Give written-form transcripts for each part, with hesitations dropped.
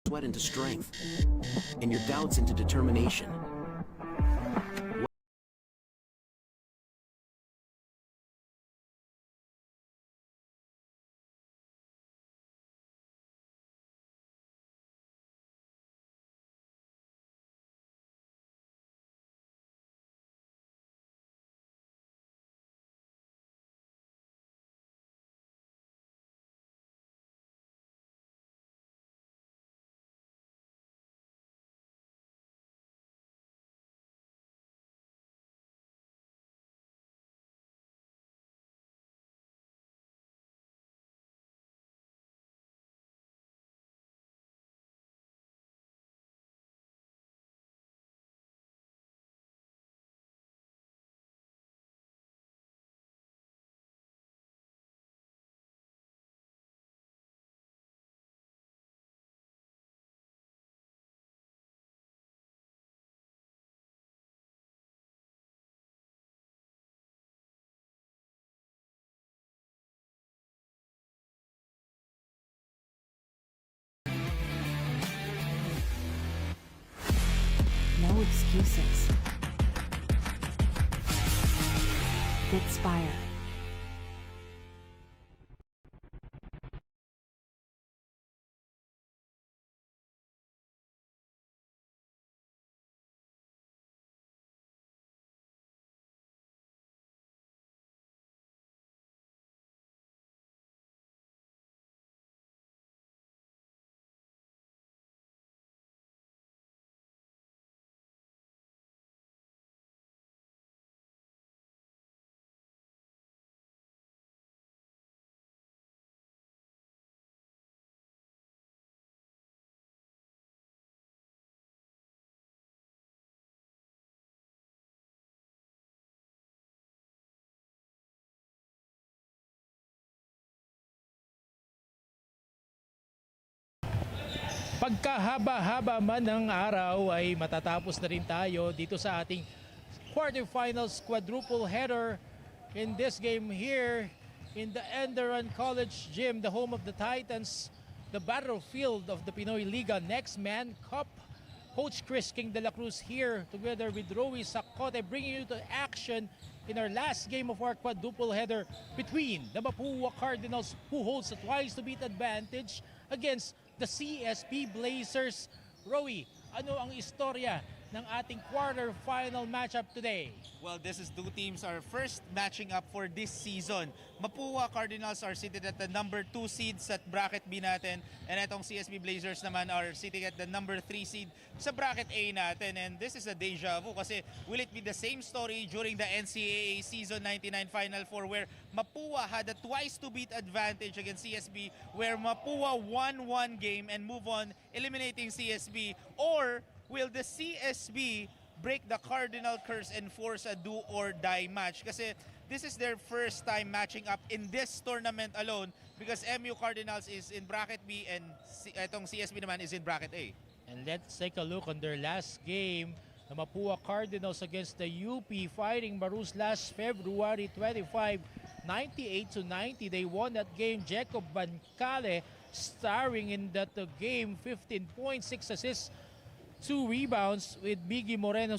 sweat into strength, and your doubts into determination. No excuses. Bitspire. Pagkahaba-haba man ng araw ay matatapos na rin tayo dito sa ating quarterfinals quadruple header in this game here in the Enderun College gym, the home of the Titans, the battlefield of the Pinoyliga Next Man Cup. Coach Chris King de la Cruz here together with Rowie Sacote bringing you to action in our last game of our quadruple header between the Mapua Cardinals, who holds a twice-to-beat advantage, against the CSB Blazers. Rowie, ano ang istorya ng ating quarterfinal matchup today? Well, this is two teams are first matching up for this season. Mapua Cardinals are seated at the number 2 seed sa bracket B natin, and itong CSB Blazers naman are sitting at the number 3 seed sa bracket A natin. And this is a deja vu kasi will it be the same story during the NCAA Season 99 Final 4 where Mapua had a twice-to-beat advantage against CSB, where Mapua won one game and move on eliminating CSB, or will the CSB break the Cardinal curse and force a do-or-die match? Kasi this is their first time matching up in this tournament alone because MU Cardinals is in bracket B and itong CSB naman is in bracket A. And let's take a look on their last game, the Mapua Cardinals against the UP Fighting Maroons last February 25, 98-90. They won that game. Jacob Bancale starring in that game, 15.6 assists, 2 rebounds, with Miggy Moreno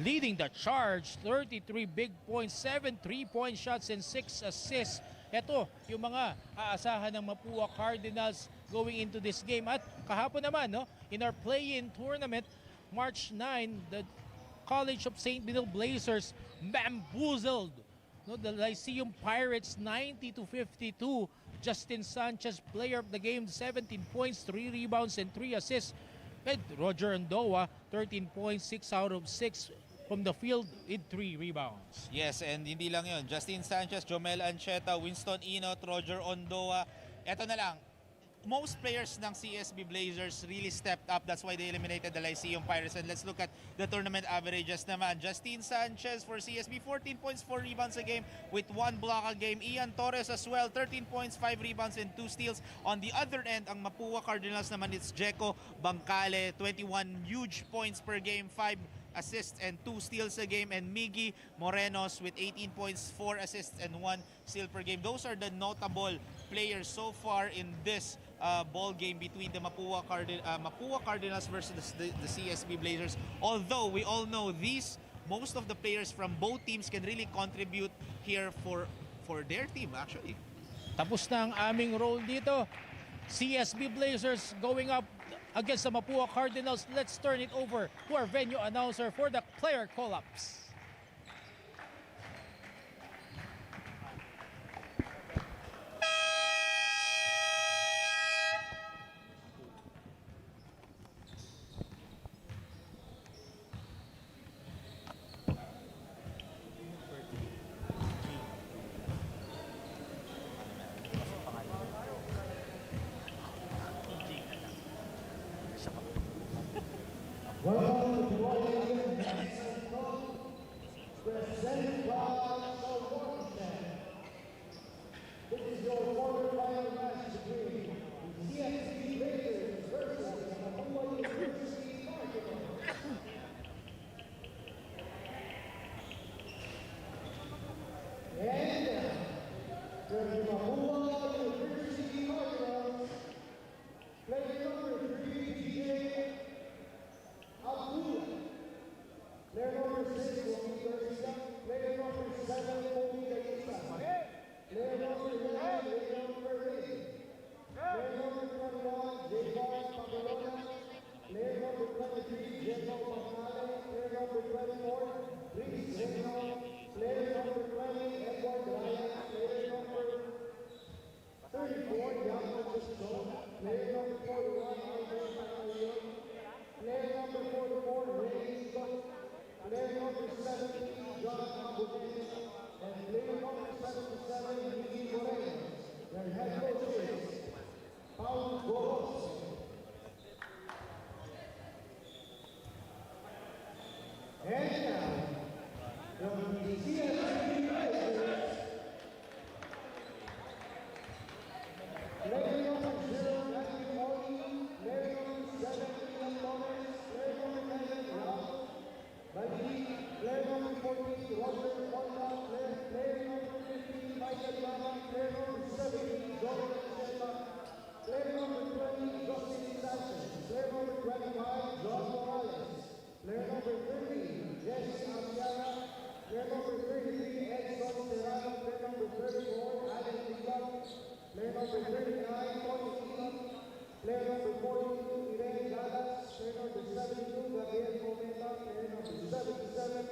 leading the charge, 33 big points, 7 3-point shots and 6 assists. Ito yung mga aasahan ng Mapua Cardinals going into this game. At kahapon naman, no, in our play-in tournament, March 9, the College of St. Benil Blazers bamboozled, no, the Lyceum Pirates 90-52. Justin Sanchez, player of the game, 17 points, 3 rebounds and 3 assists. And Roger Andoa, 13 points, 6 out of 6 from the field with 3 rebounds. Yes, and hindi lang yun. Justin Sanchez, Jomel Ancheta, Winston Inot, Roger Ondoa. Eto na lang, most players ng CSB Blazers really stepped up. That's why they eliminated the Lyceum Pirates. And let's look at the tournament averages naman. Justin Sanchez for CSB, 14 points, 4 rebounds a game with 1 block a game. Ian Torres as well, 13 points, 5 rebounds and 2 steals. On the other end, ang Mapua Cardinals naman, it's Jeco Bancale, 21 huge points per game, 5 assists and 2 steals a game, and Miggy Morenos with 18 points, 4 assists and 1 steal per game. Those are the notable players so far in this ball game between the Mapua Cardinals versus the CSB Blazers. Although we all know most of the players from both teams can really contribute here for their team actually. Tapos na ang aming role dito. CSB Blazers going up against the Mapua Cardinals. Let's turn it over to our venue announcer for the player call-ups. Welcome to Pinoyliga, presented by Cardinals. This is your quarterfinal match between the CSB Blazers versus the Pinoyliga University Cardinals. And the Pinoyliga University Cardinals, player number 3, DJ player number 6, Joaquin Garcia. Player number 7, Kobe Gaisa. Player number 11, Leon Ferreira. Player number 21, J.R. Pagarona. Player number 23, Jeto Pagmale. Player number 24, Chris Reno. Player number 20, Edward Ryan. Player number 34, Yama Justo. Player number 41, Albert Pacarion. Player number 44, Ray Scott. Player number 17, John Abudin. And player number 77, Miggy Moreno. Their head coach is Paul Boros. And now, from the CSB Blazers, player number 0, Matthew Morley. Player number 7, Ian Thomas. Player number 9, Ralph Badi. Player number 14, Roger Honda. Player number 15, Michael Lama. Player number 17, Jordan Silva. Player number 20, Justin Sanchez. Player number 25, John Morales. Player number 30, Jesse Asiara. Player number 33, Edson Serrano. Player number 34, Alan Ligaw. Player number 39, Tony Lee. Player number 42, Irene Galas. Player number 72, Gabriel Cometa. Player number 77,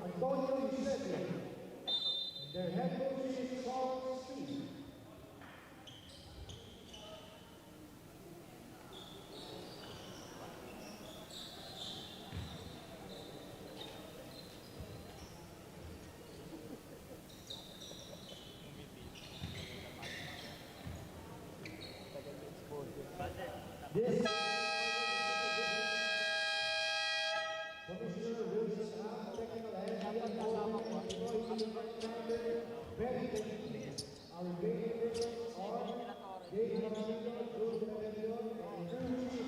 Antonio Eusebio. Their head coach is Sean Steve. This Commissioner Wilson, technical head, very good. Our game officials are Dave Marino, Joseph Enderun, and Enderun Colleges.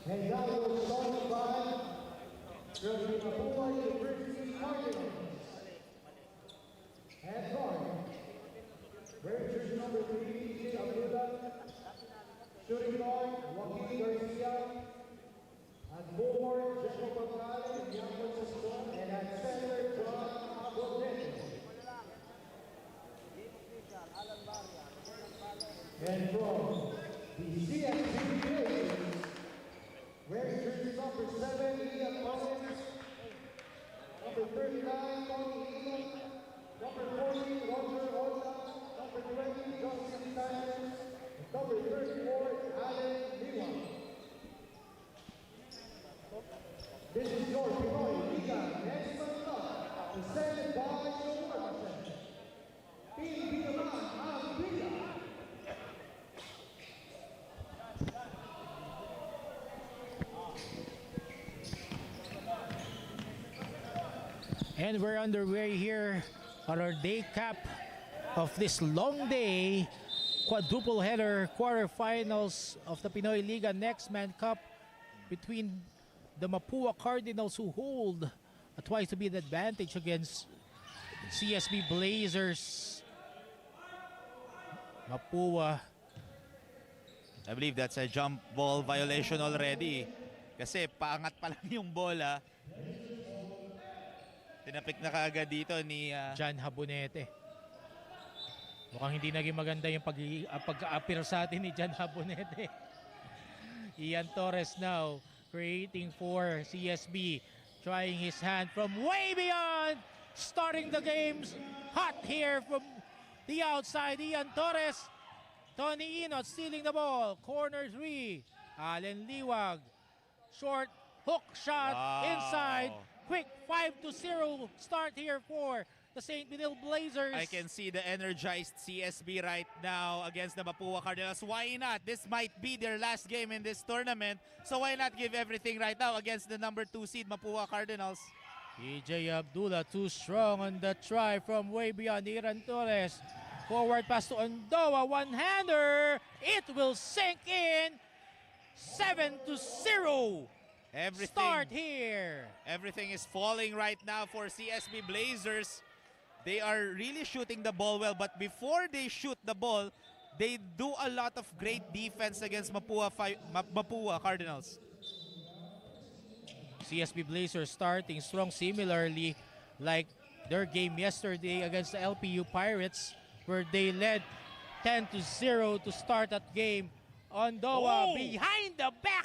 And that was started by the Mapua University Cardinals. Head guard, wearing jersey number 3, DJ Abdullah. Shooting guard, Joaquin Garcia. At forward, Jeto Pagmale, Yama Justo. And at center, John Abudin. And from the CSB Blazers, wearing jersey number 7, Ian Collins. Number 39, Tony Lee. Number 40, Roger Honda. Number 20, Justin Sanchez. Number 34, Alan Liwa. And we're underway here on our day cap of this long day. Quadruple header quarterfinals of the Pinoyliga Next Man Cup between the Mapua Cardinals, who hold a twice to beat advantage against CSB Blazers. Mapua. I believe that's a jump ball violation already. Kasi paangat pa lang yung bola. Tinapik na kaagad dito ni John Habonete. Mukhang hindi naging maganda yung pag-appear sa atin ni John Habonete. Ian Torres now creating for CSB. Trying his hand from way beyond. Starting the games hot here from the outside. Ian Torres. Tony Inot stealing the ball. Corner 3. Allen Liwag. Short hook shot inside. Quick 5-0 start here for the St. Benil Blazers. I can see the energized CSB right now against the Mapua Cardinals. Why not? This might be their last game in this tournament. So why not give everything right now against the number 2 seed Mapua Cardinals? EJ Abdullah too strong on the try from way beyond. Iran Torres. Forward pass to Ondoa. One-hander. It will sink in. 7-0. Start here. Everything is falling right now for CSB Blazers. They are really shooting the ball well, but before they shoot the ball, they do a lot of great defense against Mapua Cardinals. CSB Blazers starting strong, similarly like their game yesterday against the LPU Pirates, where they led 10-0 to start that game. Ondoa behind the back,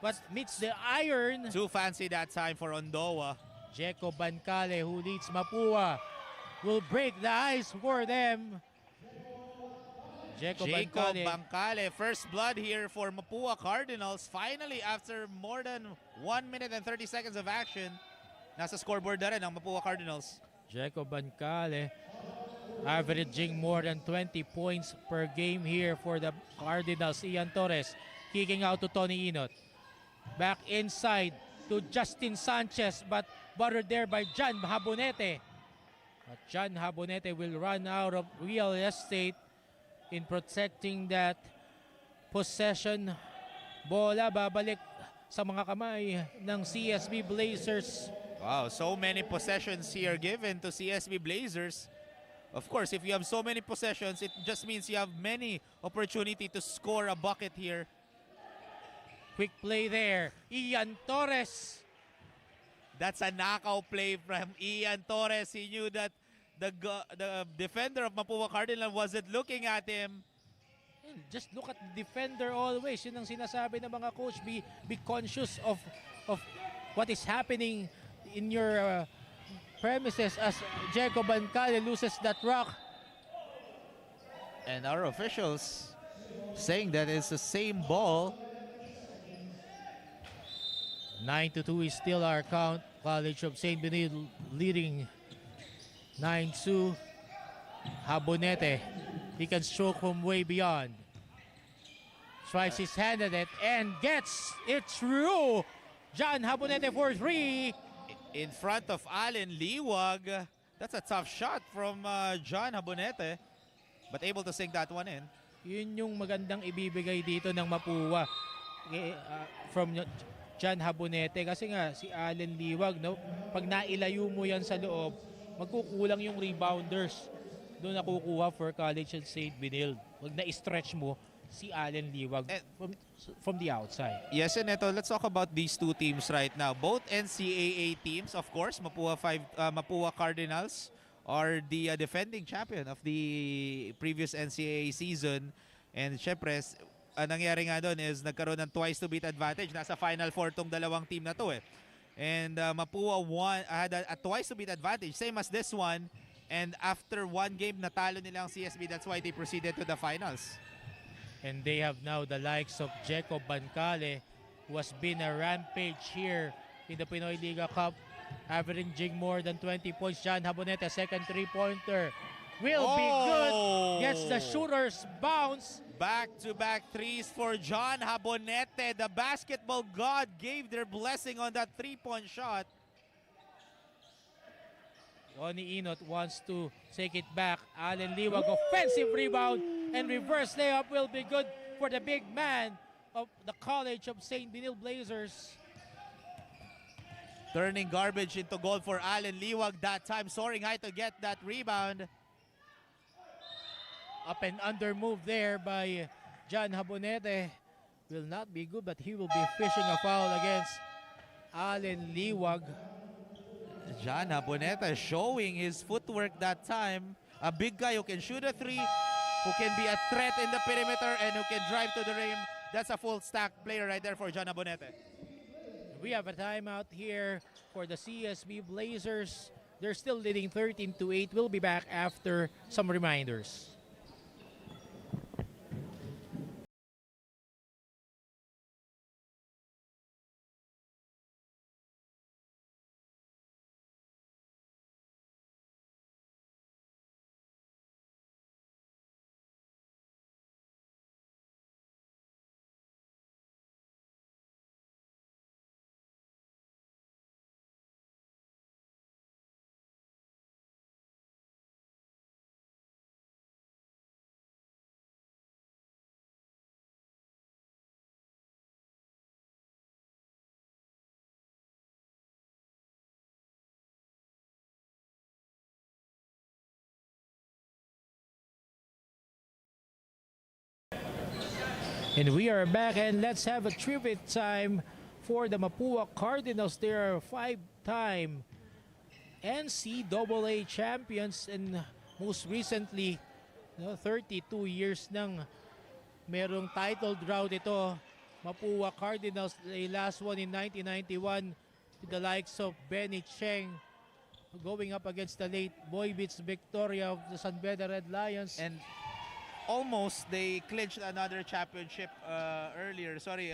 but meets the iron. Too fancy that time for Ondoa. Jeco Bancale, who leads Mapua, will break the ice for them. Jeco Bancale, first blood here for Mapua Cardinals. Finally, after more than 1 minute and 30 seconds of action, nasa scoreboard na rin ang Mapua Cardinals. Jeco Bancale averaging more than 20 points per game here for the Cardinals. Ian Torres kicking out to Tony Inot. Back inside to Justin Sanchez, but buttered there by John Habonete. But John Habonete will run out of real estate in protecting that possession. Bola babalik sa mga kamay ng CSB Blazers. Wow, so many possessions here given to CSB Blazers. Of course, if you have so many possessions, it just means you have many opportunity to score a bucket here. Quick play there. Ian Torres. That's a knockout play from Ian Torres. He knew that the defender of Mapua Cardinal wasn't looking at him. Just look at the defender always. Yun ang sinasabi ng mga coach. Be conscious of what is happening in your premises as Jeco Bancale loses that rock. And our officials saying that it's the same ball. 9-2 is still our count. College of St. Benil leading 9-2. Habonete, he can stroke from way beyond. Tries his hand at it and gets it through. John Habonete for 3. In front of Allen Liwag. That's a tough shot from John Habonete, but able to sink that one in. Yun yung magandang ibibigay dito ng Mapua from John Habonete, kasi nga si Allen Liwag, no, pag nailayo mo yan sa loob, magkukulang yung rebounders doon nakukuha for College of St. Benil. Pag na-stretch mo si Allen Liwag from the outside. Yes, and ito, let's talk about these two teams right now. Both NCAA teams, of course. Mapua Cardinals are the defending champion of the previous NCAA season. And syempre, ang nangyari nga doon is nagkaroon ng twice to beat advantage. Nasa Final Four tong dalawang team na to eh. And Mapua had a twice to beat advantage, same as this one. And after one game, natalo nila ang CSB. That's why they proceeded to the finals. And they have now the likes of Jeco Bancale, who has been a rampage here in the Pinoyliga Cup, averaging more than 20 points. John Habonete, second three-pointer, will be good. Gets the shooter's bounce. Back-to-back threes for John Habonete. The basketball god gave their blessing on that three-point shot. Tony Inot wants to take it back. Allen Liwag, offensive rebound, and reverse layup will be good for the big man of the College of St. Benil Blazers. Turning garbage into goal for Allen Liwag that time, soaring high to get that rebound. Up and under move there by John Habonete. Will not be good, but he will be fishing a foul against Allen Liwag. John Haboneta showing his footwork that time. A big guy who can shoot a three, who can be a threat in the perimeter, and who can drive to the rim. That's a full stack player right there for John Habonete. We have a timeout here for the CSB Blazers. They're still leading 13-8. We'll be back after some reminders. And we are back, and let's have a tribute time for the Mapua Cardinals. They are 5-time NCAA champions, and most recently, 32 years nang merong title drought ito. Mapua Cardinals, they last won in 1991 to the likes of Benny Cheng, going up against the late Boy Beats Victoria of the San Beda Red Lions. And almost they clinched another championship earlier. Sorry,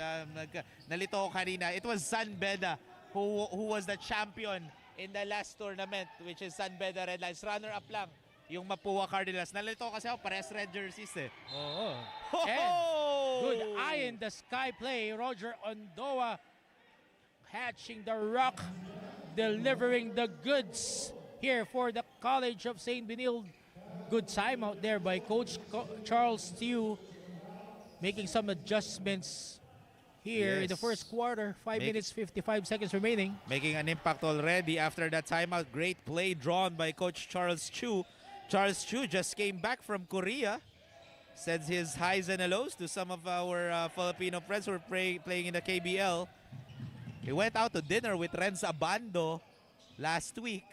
nalito ko kanina. It was San Beda who was the champion in the last tournament, which is San Beda Red Lions. Runner-up lang yung Mapua Cardinals. Nalito ko kasi ako, pares red jerseys eh. Oo. Ho-ho! And good eye in the sky play. Roger Ondoa hatching the rock, delivering the goods here for the College of St. Benil. Good timeout there by Coach Charles Tew, making some adjustments here in the first quarter. 5 minutes, 55 seconds remaining. Making an impact already after that timeout. Great play drawn by Coach Charles Tew. Charles Tew just came back from Korea. Sends his highs and lows to some of our Filipino friends who are playing in the KBL. He went out to dinner with Renz Abando last week.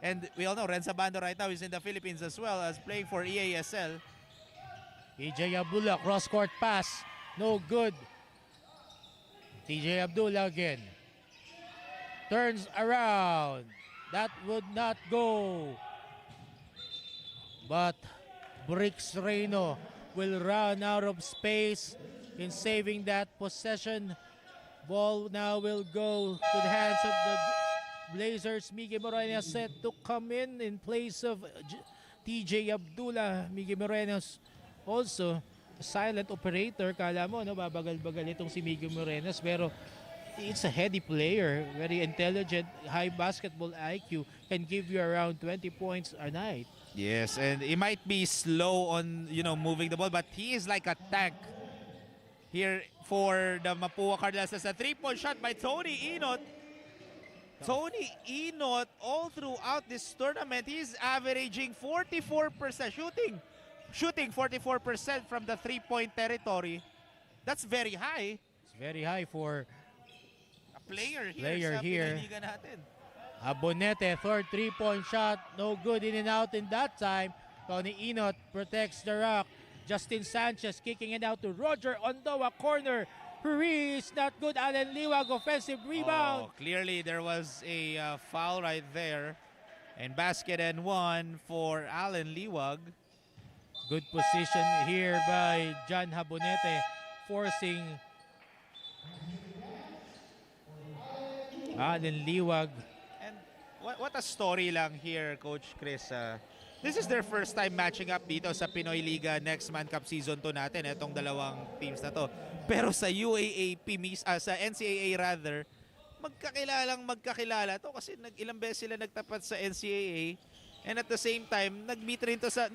And we all know Renz Abando right now is in the Philippines as well as playing for EASL. TJ Abdullah, cross-court pass. No good. TJ Abdullah again. Turns around. That would not go. But Bricks Reyno will run out of space in saving that possession. Ball now will go to the hands of the Blazers. Miguel Moreno set to come in place of TJ Abdullah. Miguel Moreno also a silent operator. Kala mo, no, babagal-bagal itong si Miguel Moreno. Pero it's a heady player. Very intelligent, high basketball IQ. Can give you around 20 points a night. Yes, and he might be slow on, moving the ball, but he is like a tank here for the Mapua Cardinals. As a three-point shot by Tony Inot. Tony Inot, all throughout this tournament, he's averaging 44% shooting 44% from the three-point territory. That's very high. It's very high for a player here. Sa Pinoyliga natin. Abonete, third three-point shot. No good, in and out in that time. Tony Inot protects the rock. Justin Sanchez kicking it out to Roger Ondoa, corner. Ruiz, not good. Allen Liwag, offensive rebound. Oh, clearly there was a foul right there. And basket and one for Allen Liwag. Good position here by John Habonete, forcing Allen Liwag. And what a story lang here, Coach Chris. This is their first time matching up dito sa Pinoyliga next Man Cup Season 2 natin, itong dalawang teams na to. Pero sa UAAP, sa NCAA rather, magkakilala to kasi ilang beses sila nagtapat sa NCAA. And at the same time, nag-meet rin to sa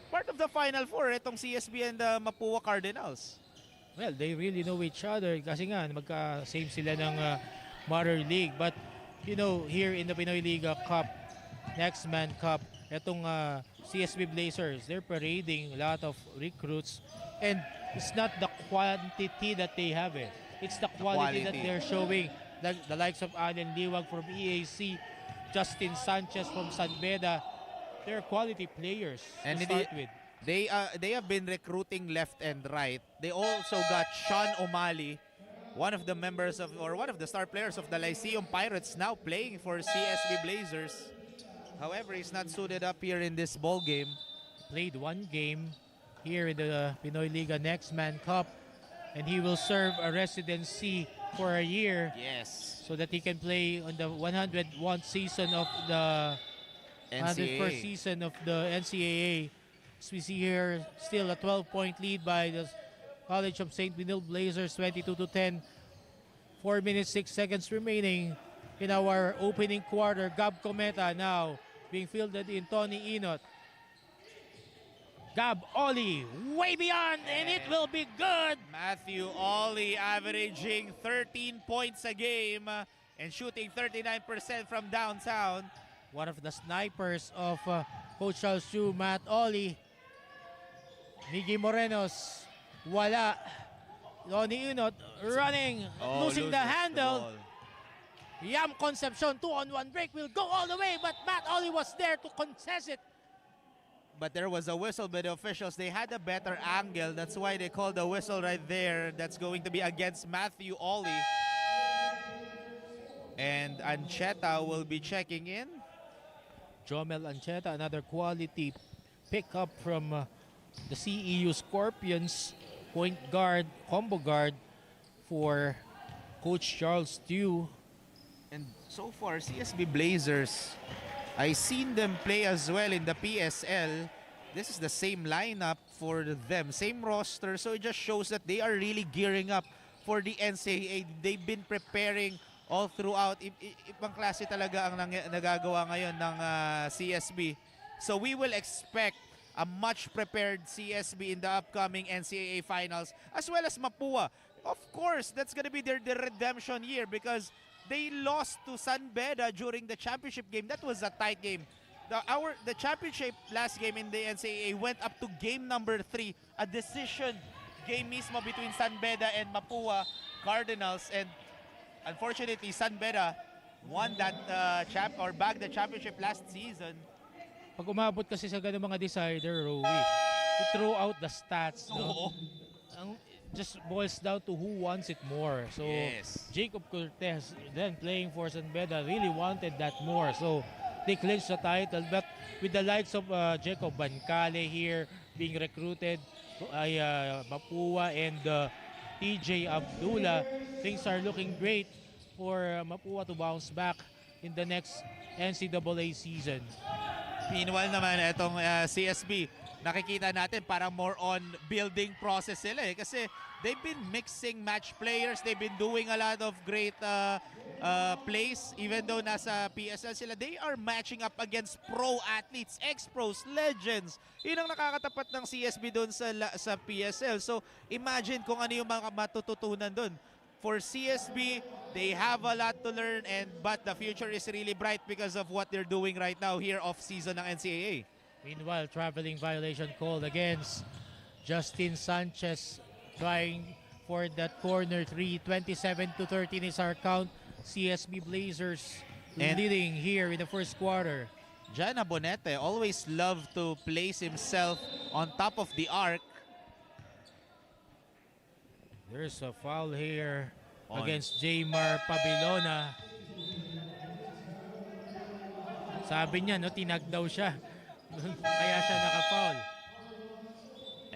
part of the Final Four itong CSB and Mapua Cardinals. Well, they really know each other kasi nga magka-same sila ng Mother League. But you know, here in the Pinoyliga Cup, Next Man Cup, itong CSB Blazers, they're parading a lot of recruits, and it's not the quantity that they have, it's the quality that they're showing. The likes of Allen Liwag from EAC, Justin Sanchez from San Beda, they're quality players And to start with. They have been recruiting left and right. They also got Sean O'Malley, one of the members of, or one of the star players of the Lyceum Pirates, now playing for CSB Blazers. However, he's not suited up here in this ball game. Played one game here in the Pinoyliga Next Man Cup, and he will serve a residency for a year. Yes. So that he can play on the 101 season of the 101st season of the NCAA. As we see here, still a 12-point lead by the College of St. Benil Blazers, 22-10. 4 minutes, 6 seconds remaining in our opening quarter. Gab Cometa now being fielded in Tony Inot. Gab Oli, way beyond, and it will be good. Matthew Ollie averaging 13 points a game and shooting 39% from downtown. One of the snipers of Coach Charles Chu, Matt Oli. Miggy Morenos, wala. Tony Inot running, losing the handle. Yam Concepcion, 2-on-1 break, will go all the way, but Matt Oli was there to contest it. But there was a whistle by the officials. They had a better angle. That's why they called the whistle right there. That's going to be against Matthew Ollie. And Ancheta will be checking in. Jomel Ancheta, another quality pickup from the CEU Scorpions. Point guard, combo guard for Coach Charles Dew. And so far, CSB Blazers, I seen them play as well in the PSL. This is the same lineup for them, same roster. So it just shows that they are really gearing up for the NCAA. They've been preparing all throughout. Ibang klase talaga ang nagagawa ngayon ng CSB. So we will expect a much prepared CSB in the upcoming NCAA finals, as well as Mapua. Of course, that's going to be their redemption year because they lost to San Beda during the championship game. That was a tight game. The championship last game in the NCAA went up to game number 3, a decision game mismo between San Beda and Mapua Cardinals. And unfortunately, San Beda won that bagged the championship last season. Pag umabot kasi sa ganung mga decider, Rowie, to throw out the stats, no? Just boils down to who wants it more. So yes. Jacob Cortez, then playing for San Beda, really wanted that more. So they clinched the title. But with the likes of Jacob Bancale here being recruited by Mapua and TJ Abdullah, things are looking great for Mapua to bounce back in the next NCAA season. Meanwhile naman, itong CSB, nakikita natin parang more on building process sila kasi they've been mixing match players, they've been doing a lot of great plays. Even though nasa PSL sila, they are matching up against pro athletes, ex-pros, legends. Yun ang nakakatapat ng CSB doon sa PSL. So imagine kung ano yung mga matututunan doon. For CSB, they have a lot to learn, but the future is really bright because of what they're doing right now here off-season ng NCAA. Meanwhile, traveling violation called against Justin Sanchez, trying for that corner 3. 27-13 is our count. CSB Blazers leading here in the first quarter. Jana Bonete always loved to place himself on top of the arc. There's a foul here against Jaymar Pabilona. Sabi niya, no, tinag daw siya. Kaya siya naka-foul.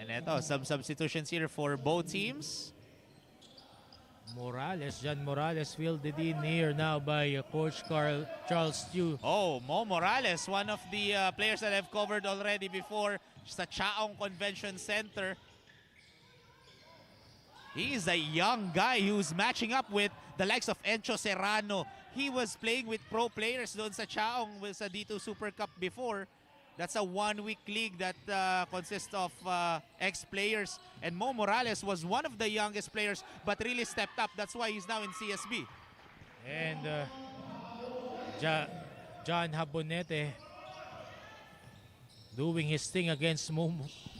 And ito, some substitutions here for both teams. John Morales fielded in here now by Coach Charles Stew. Oh, Mo Morales, one of the players that I've covered already before sa Chaong Convention Center. He is a young guy who's matching up with the likes of Encho Serrano. He was playing with pro players doon sa Chaong with sa D2 Super Cup before. That's a one-week league that consists of ex-players. And Mo Morales was one of the youngest players but really stepped up. That's why he's now in CSB. And John Habonete doing his thing against Mo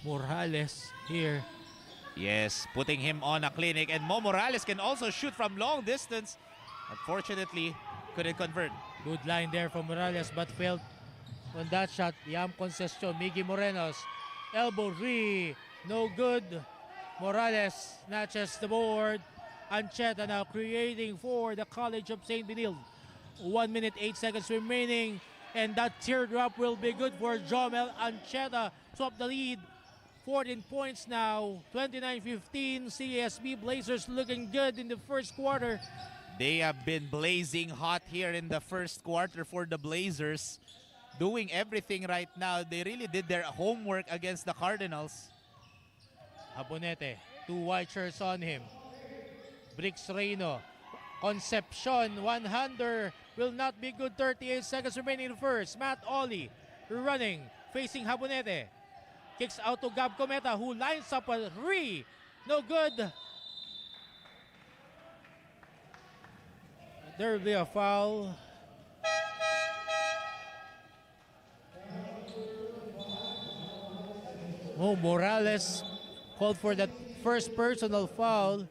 Morales here. Yes, putting him on a clinic. And Mo Morales can also shoot from long distance. Unfortunately, couldn't convert. Good line there from Morales but failed on that shot. Yam Concession, Miggy Morenos, elbow three, no good. Morales snatches the board. Ancheta now creating for the College of St. Benilde. 1 minute 8 seconds remaining, and that teardrop will be good for Jomel Ancheta to up the lead. 14 points now, 29-15. CSB Blazers looking good in the first quarter. They have been blazing hot here in the first quarter for the Blazers. Doing everything right now. They really did their homework against the Cardinals. Abonete, 2 white shirts on him. Brix Reyno, Concepcion, one-hander will not be good. 38 seconds remaining in the first. Matt Oli running, facing Habonete. Kicks out to Gab Cometa, who lines up a three. No good. There will be a foul. Mo Morales called for that first personal foul.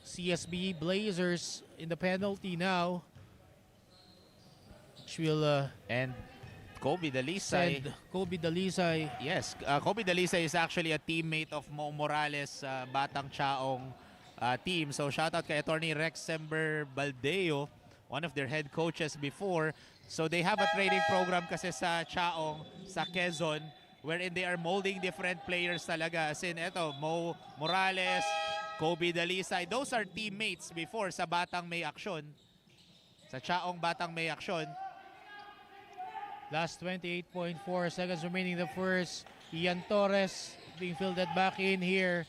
CSB Blazers in the penalty now, which will And Kobe Dalisay. send Kobe Dalisay. Yes, Kobe Dalisay is actually a teammate of Mo Morales, Batang Chaong team. So shout out kay Attorney Rex Sember Baldeo, one of their head coaches before. So they have a training program kasi sa Chaong, sa Quezon, wherein they are molding different players talaga. As in, eto, Mo Morales, Kobe Dalisay, those are teammates before sa Batang May Aksyon. Sa Chaong Batang May Aksyon. Last 28.4 seconds remaining in the first. Ian Torres being fielded back in here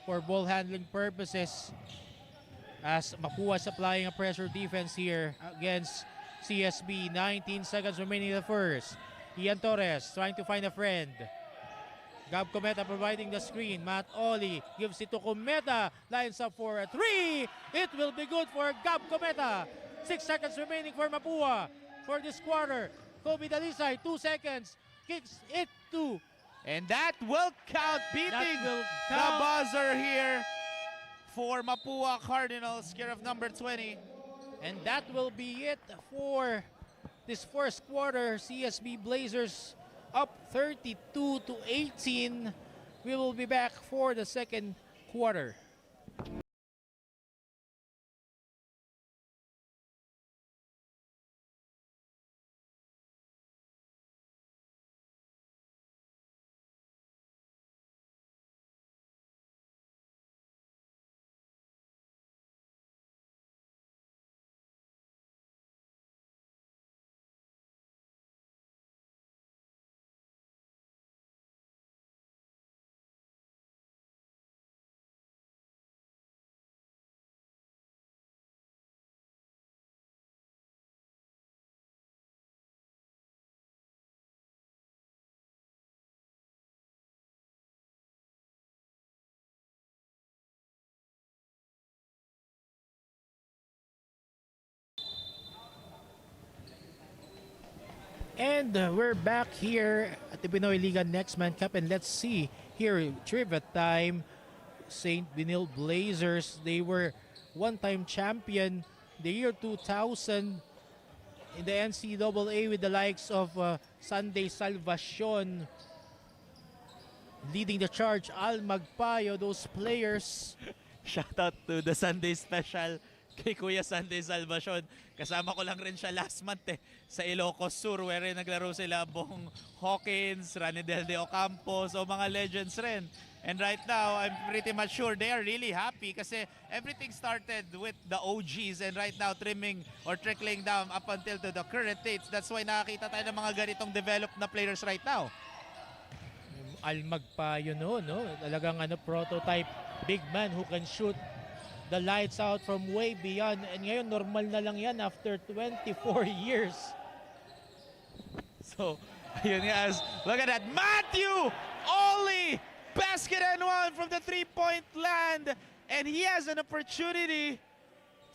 for ball handling purposes, as Mapua applying a pressure defense here against CSB. 19 seconds remaining in the first. Ian Torres trying to find a friend. Gab Cometa providing the screen. Matt Oli gives it to Cometa. Lines up for a three. It will be good for Gab Cometa. 6 seconds remaining for Mapua for this quarter. Kobe Dalisay, 2 seconds. Kicks it to. And that will count, beating will the count. buzzer here for Mapua Cardinals, care of number 20. And that will be it for this first quarter. CSB Blazers up 32-18. We will be back for the second quarter. And we're back here at the Pinoyliga Next Man Cup, and let's see here, trivia time. St. Benilde Blazers, they were one-time champion the year 2000 in the NCAA with the likes of Sunday Salvacion leading the charge. Al Magpayo, those players. Shout out to the Sunday Special kay Kuya Sunday Salvacion. Kasama ko lang rin siya last month sa Ilocos Sur, wherein naglaro sila Bong Hawkins, Ranidel de Ocampo, so mga legends rin. And right now, I'm pretty much sure they are really happy kasi everything started with the OGs and right now trimming or trickling down up until to the current dates. That's why nakakita tayo ng mga ganitong developed na players right now. Al Magpayo no? Talagang prototype big man who can shoot the lights out from way beyond. And ngayon, normal na lang yan after 24 years. So, ayun guys. Look at that. Matthew Oli! Basket and one from the three-point land. And he has an opportunity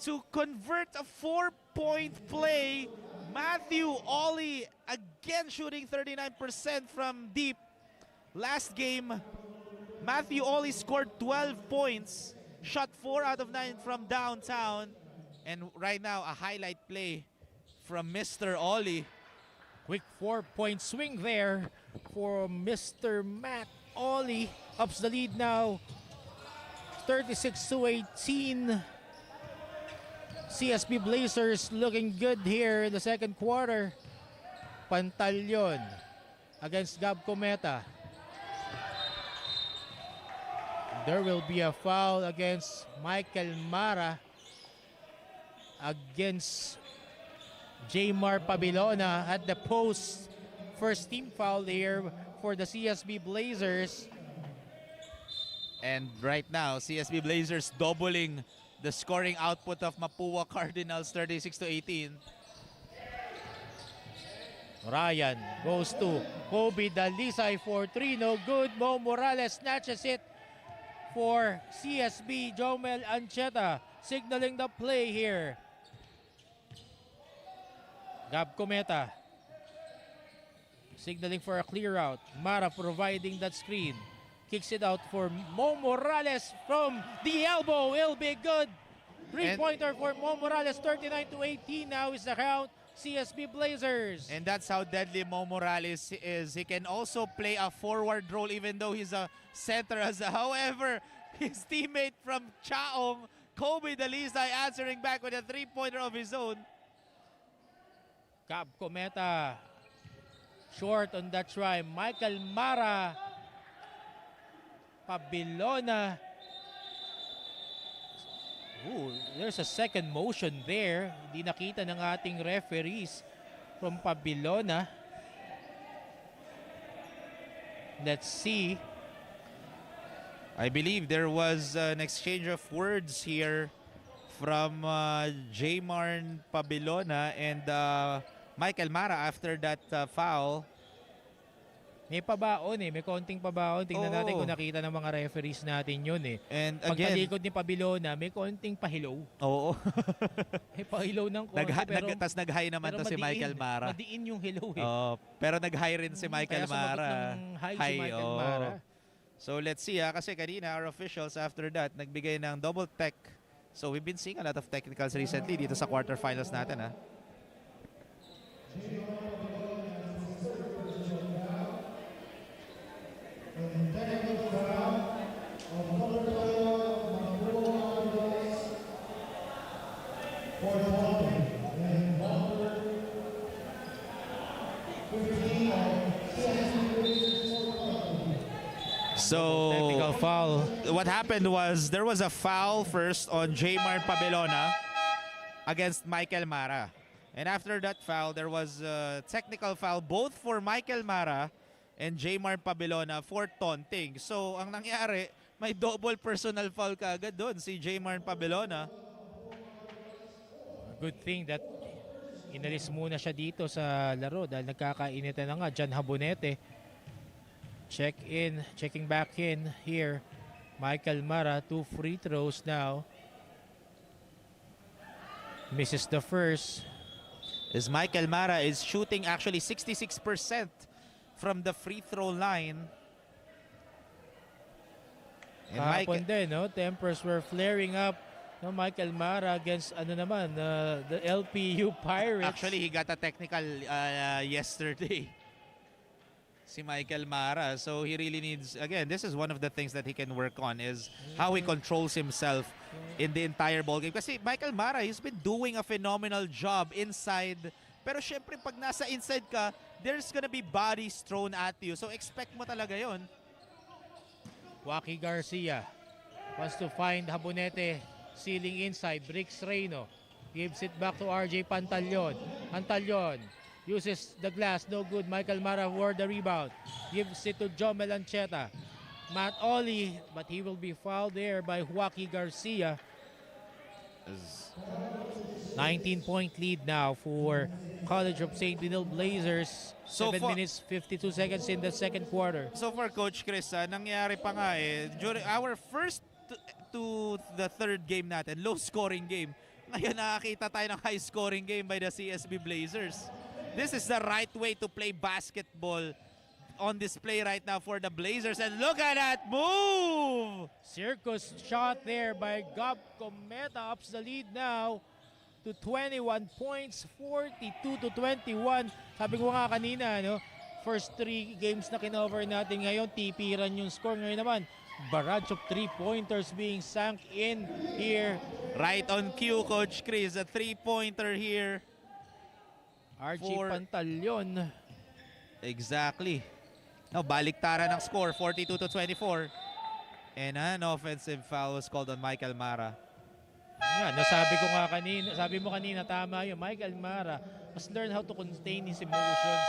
to convert a 4-point play. Matthew Oli again shooting 39% from deep. Last game, Matthew Oli scored 12 points. Shot 4 out of 9 from downtown. And right now, a highlight play from Mr. Oli. Quick 4-point swing there for Mr. Matt Oli. Ups the lead now, 36-18. CSB Blazers looking good here in the second quarter. Pantalyon against Gab Cometa. There will be a foul against Michael Mara against Jaymar Pabilona at the post. First team foul here for the CSB Blazers. And right now, CSB Blazers doubling the scoring output of Mapua Cardinals, 36-18. Ryan goes to Kobe Dalisay for 3, no good. Mo Morales snatches it for CSB. Jomel Ancheta signaling the play here. Gab Cometa signaling for a clear out. Mara providing that screen. Kicks it out for Mo Morales from the elbow. It'll be good. Three-pointer for Mo Morales. 39-18 now is the count. CSB Blazers. And that's how deadly Mo Morales is. He can also play a forward role even though he's a center. However, his teammate from Chaong, Kobe Dalisay, answering back with a three-pointer of his own. Gab Cometa short on that try. Michael Mara. Pabilona. Ooh, there's a second motion there. Hindi nakita ng ating referees from Pabilona. Let's see. I believe there was an exchange of words here from Jaymar Pabilona and Michael Mara after that foul. May pabaon may konting pabaon. Tingnan natin Oo. kung nakita ng mga referees natin yun And again, Pagkalikod ni Pabilona, may konting pahilaw. oo. May pahilaw ng konti pero Tas nag-high naman to si Michael Mara. Madiin yung hilaw Pero nag-high rin si Michael Kaya sumagot Mara. ng high si Michael Mara. So let's see kasi kanina our officials after that nagbigay ng double tech. So we've been seeing a lot of technicals recently dito sa quarterfinals natin So Technical foul. what happened was there was a foul first on Jaymar Pabilona against Michael Mara. And after that foul, there was a technical foul both for Michael Mara and Jaymar Pabilona for taunting. So ang nangyari, may double personal foul kaagad doon si Jaymar Pabilona. Good thing that inalis muna siya dito sa laro dahil nagkakainitan na nga. Jan Habonete checking back in here. Michael Mara, 2 free throws now. Misses the first. As Michael Mara is shooting actually 66% from the free throw line. And Kahapon din, tempers were flaring up. Michael Mara against the LPU Pirates. Actually, he got a technical yesterday. Si Michael Mara. So he really needs, again, this is one of the things that he can work on is how he controls himself in the entire ballgame. Kasi Michael Mara, he's been doing a phenomenal job inside. Pero syempre, pag nasa inside ka, there's gonna be bodies thrown at you. So expect mo talaga yon. Joaquin Garcia wants to find Habonete sealing inside. Bricks Reyno gives it back to RJ Pantalyon. Pantalyon uses the glass, no good. Michael Mara for the rebound. Gives it to Jomel Ancheta. Matt Oli, but he will be fouled there by Joaquin Garcia. 19-point lead now for College of St. Benilde Blazers. So 7 far- minutes, 52 seconds in the second quarter. So far, Coach Chris, nangyari pa nga during our first to the third game natin, low-scoring game. Ngayon nakakita tayo ng high-scoring game by the CSB Blazers. This is the right way to play basketball on display right now for the Blazers. And look at that move! Circus shot there by Gab Cometa ups the lead now to 21 points, 42 to 21. Sabi ko nga kanina, no? First 3 games na kinover natin ngayon, tipiran yung score. Ngayon naman, barrage of 3-pointers being sank in here. Right on cue, Coach Chris. A 3-pointer here. RJ For- Pantalyon. Exactly. Now, baliktaran ng score, 42 to 24. And an offensive foul was called on Michael Mara. Yan, nasabi ko nga kanina, sabi mo kanina, tama yun. Michael Mara must learn how to contain his emotions.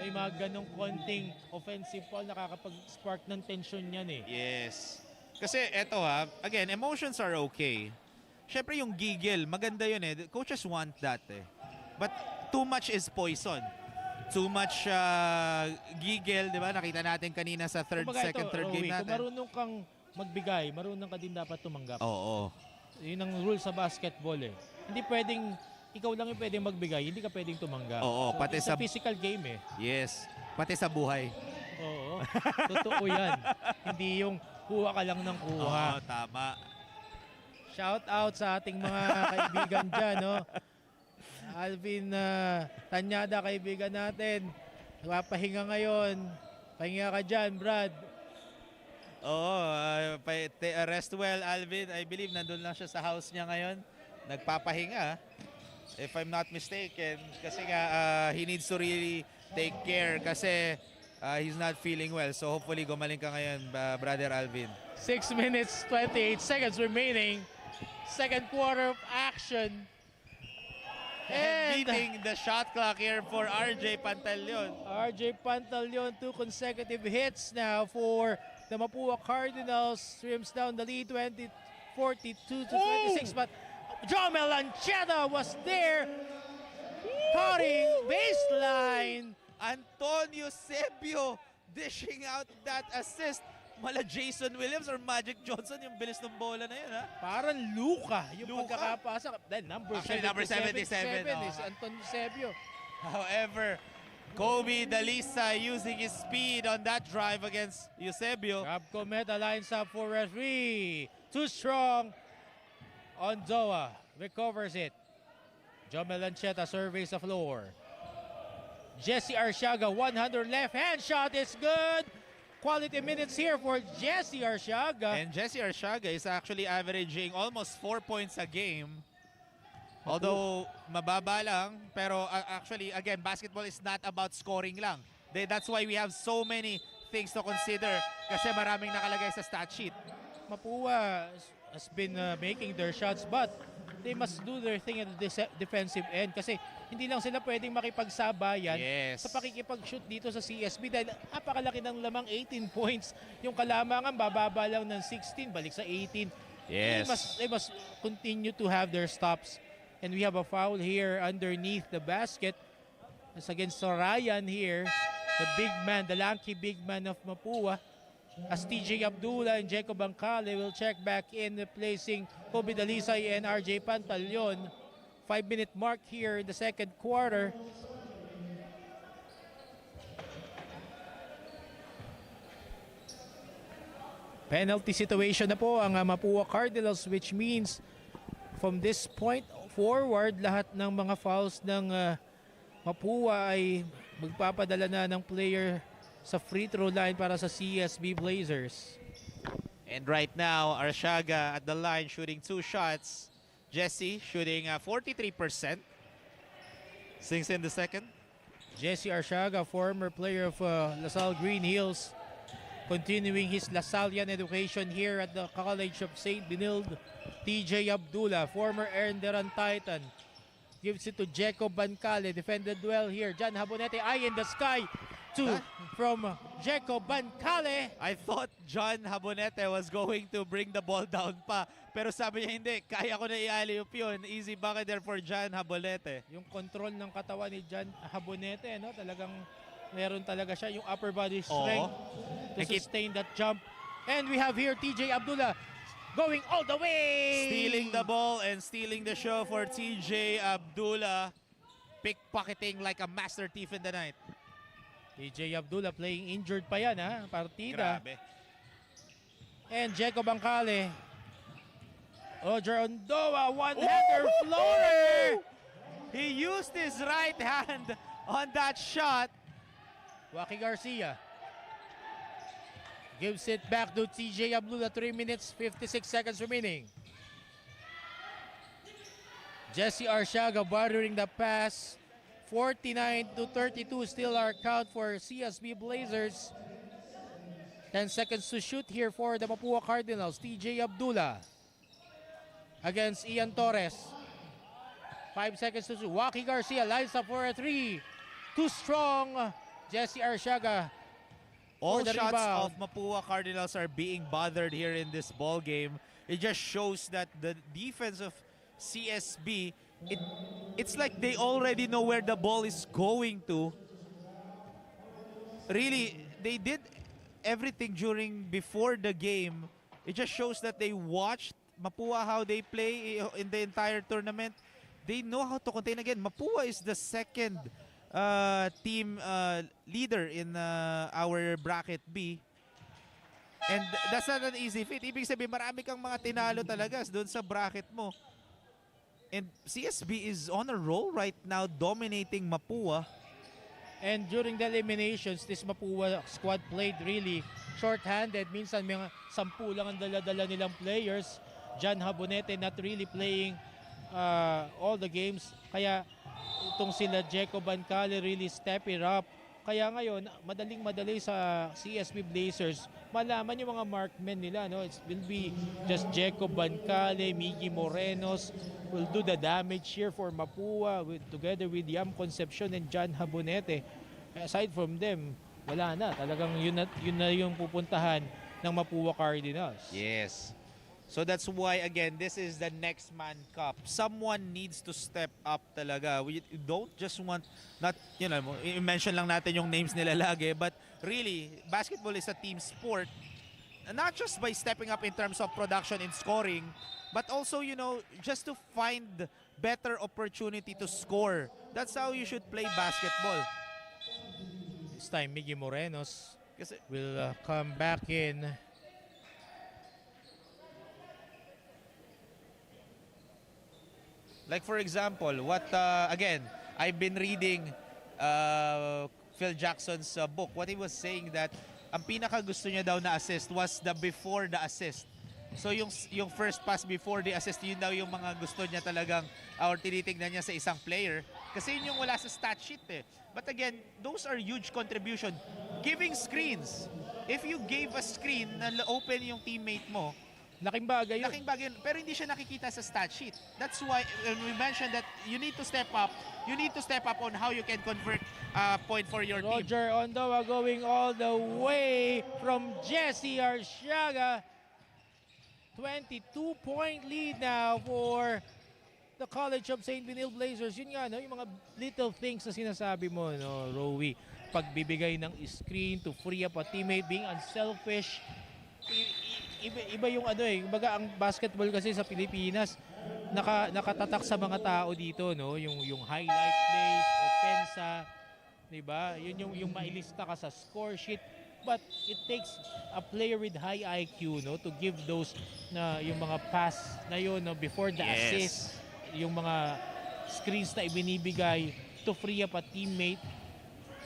May mga ganong konting offensive foul, nakakapag-spark ng tension yan eh. Yes. Kasi eto again, emotions are okay. Syempre yung giggle, maganda yun eh. Coaches want that eh. But too much is poison. Too much giggle, di ba? Nakita natin kanina sa third, Kumbaga second, ito, third game Rowie, natin. kung marunong kang magbigay, marunong ka din dapat tumanggap. Oo. Yun ang rule sa basketball eh. Hindi pwedeng, ikaw lang yung pwedeng magbigay, hindi ka pwedeng tumanggap. Oo, So, pati it's sa- a physical game eh. Yes. Pati sa buhay. Oo, totoo yan. Hindi yung kuha ka lang ng kuha. Oo, tama. Shout out sa ating mga kaibigan dyan, no? Alvin Tanyada, kaibigan natin. Napapahinga ngayon. Pahinga ka dyan, Brad. Oo, rest well, Alvin. I believe nandun lang siya sa house niya ngayon. Nagpapahinga, if I'm not mistaken. Kasi nga, he needs to really take care kasi he's not feeling well. So hopefully gumaling ka ngayon, Brother Alvin. 6 minutes, 28 seconds remaining. Second quarter of action. And beating the shot clock here for RJ Pantalyon. RJ Pantalyon, 2 consecutive hits now for the Mapua Cardinals. Trims down the lead, 42 to 26. But Jomel Ancheta was there, cutting baseline. Antonio Sebio dishing out that assist. Mala Jason Williams or Magic Johnson, yung bilis ng bola na yun, ha? Parang Luka yung Luka? pagkakapasa. Then number Actually, 77, number 77, is Antonio Sebio. However, Kobe Dalisa using his speed on that drive against Eusebio. Gab Cometa lines up for referee. Too strong on Zoa. Recovers it. Jomel Ancheta surveys the floor. Jesse Arciaga, 100 left hand shot is good. Quality minutes here for Jesse Arciaga. And Jesse Arciaga is actually averaging almost 4 points a game. Although mababa lang, pero actually again, basketball is not about scoring lang. That's why we have so many things to consider kasi maraming nakalagay sa stat sheet. Mapua has been making their shots, but they must do their thing at the defensive end kasi hindi lang sila pwedeng makipagsabayan Yes. sa pakikipag-shoot dito sa CSB dahil napakalaki ng lamang 18 points. Yung kalamangan bababa lang ng 16, balik sa 18. Yes. They must continue to have their stops. And we have a foul here underneath the basket. It's against Ryan here, the big man, the lanky big man of Mapua. As TJ Abdullah and Jacob Bancale will check back in, replacing Kobe Dalisay and RJ Pantalyon. 5-minute mark here in the second quarter. Penalty situation na po ang Mapua Cardinals, which means from this point forward, lahat ng mga fouls ng Mapua ay magpapadala na ng player sa free throw line para sa CSB Blazers. And right now, Arciaga at the line shooting 2 shots. Jesse shooting 43%. Sinks in the second. Jesse Arciaga, former player of LaSalle Green Hills, continuing his LaSallian education here at the College of St. Benilde. TJ Abdullah, former Enderun Titan, gives it to Jacob Bancale, defended well here. John Habonete, eye in the sky 2 from Jeco Bancale. I thought John Habonete was going to bring the ball down pa. Pero sabi niya hindi, kaya ko na i-alley-oop yun. Easy bucket there for John Habonete. Yung control ng katawan ni John Habonete, no? Talagang meron talaga siya yung upper body strength to sustain that jump. And we have here TJ Abdullah going all the way. Stealing the ball and stealing the show for TJ Abdullah. Pickpocketing like a master thief in the night. TJ Abdullah playing injured pa yan, ha? Partida. Grabe. And Jeco Bancale. Roger Ondoa, one-hander floater. He used his right hand on that shot. Joaquin Garcia gives it back to TJ Abdullah. 3 minutes, 56 seconds remaining. Jesse Arciaga bartering the pass. 49-32 still our count for CSB Blazers. 10 seconds to shoot here for the Mapua Cardinals. TJ Abdullah against Ian Torres. 5 seconds to shoot. Joaquin Garcia lines up for a 3. Too strong. Jesse Arciaga. All for the shots rebound. of Mapua Cardinals are being bothered here in this ball game. It just shows that the defense of CSB, it's like they already know where the ball is going to. Really, they did everything before the game. It just shows that they watched Mapua how they play in the entire tournament. They know how to contain again. Mapua is the second team leader in our bracket B. And that's not an easy feat. Ibig sabihin, marami kang mga tinalo talaga doon sa bracket mo. And CSB is on a roll right now, dominating Mapua. And during the eliminations, this Mapua squad played really short-handed. Minsan mga 10 lang ang dala-dala nilang players. John Habonete not really playing all the games. Kaya itong sila Jeco Bancale really step it up. Kaya ngayon, madaling-madali sa CSB Blazers, malaman yung mga markmen nila. No? It will be just Jeco Bancale, Miggy Morenos will do the damage here for Mapua together with Yam Concepcion and John Habonete. Aside from them, wala na. Talagang yun na yung pupuntahan ng Mapua Cardinals. Yes. So that's why, again, this is the next man cup. Someone needs to step up talaga. We don't just want, not, you know, i-mention lang natin yung names nila lagi, but really, basketball is a team sport. Not just by stepping up in terms of production and scoring, but also, you know, just to find better opportunity to score. That's how you should play basketball. This time, Miggy Morenos will come back in. Like for example, what again, I've been reading Phil Jackson's book. What he was saying that ang pinaka gusto niya daw na assist was the before the assist. So yung first pass before the assist, yun daw yung mga gusto niya talagang or tinitingnan niya sa isang player. Kasi yun yung wala sa stat sheet eh. But again, those are huge contribution. Giving screens. If you gave a screen na open yung teammate mo, Laking bagay yun. laking bagay, pero hindi siya nakikita sa stat sheet. That's why when we mentioned that you need to step up, on how you can convert point for your team. Roger Ondoa going all the way from Jesse Arciaga. 22-point lead now for the College of St. Benil Blazers. Yun nga, no? Yung mga little things na sinasabi mo, no, Rowie. Pagbibigay ng screen to free up a teammate, being unselfish. Iba yung ano eh, kumbaga ang basketball kasi sa Pilipinas nakatatak sa mga tao dito, no, yung highlight plays, opensa, 'di ba? Yun yung mailista ka sa score sheet, but it takes a player with high IQ, no, to give those na yung mga pass na yun, no, before the assist, yung mga screens na ibinibigay to free up a teammate.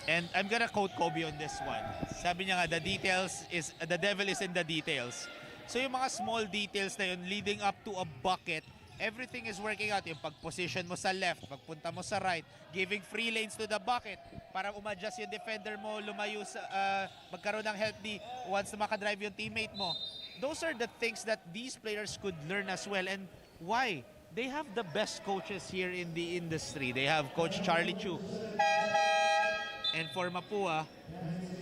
And I'm gonna quote Kobe on this one. Sabi niya nga, the devil is in the details. So yung mga small details na yun leading up to a bucket, everything is working out. Yung pag-position mo sa left, pagpunta mo sa right, giving free lanes to the bucket para umadjust yung defender mo, lumayo sa, magkaroon ng healthy once na makadrive yung teammate mo. Those are the things that these players could learn as well. And why? They have the best coaches here in the industry. They have Coach Charlie Chu. And for Mapua,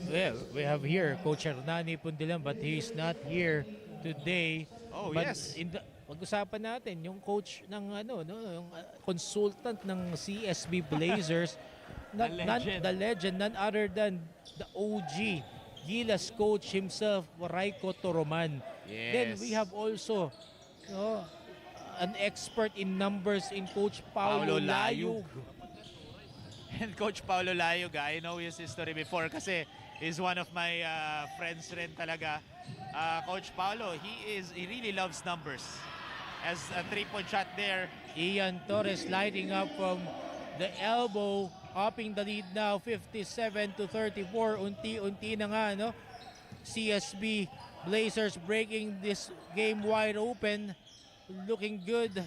Well, we have here Coach Hernani Pundilan, but he's not here today. Oh, But yes. pag-usapan natin yung coach ng yung consultant ng CSB Blazers, the legend, none other than the OG Gilas coach himself, Raiko Toroman. Yes. Then we have also an expert in numbers in Coach Paulo Layug. And Coach Paulo Layug, I know his history before kasi is one of my friends rin talaga. Coach Paulo, he really loves numbers. As a 3-point shot there. Ian Torres lighting up from the elbow, upping the lead now 57-34. Unti-unti na nga, no? CSB Blazers breaking this game wide open. Looking good.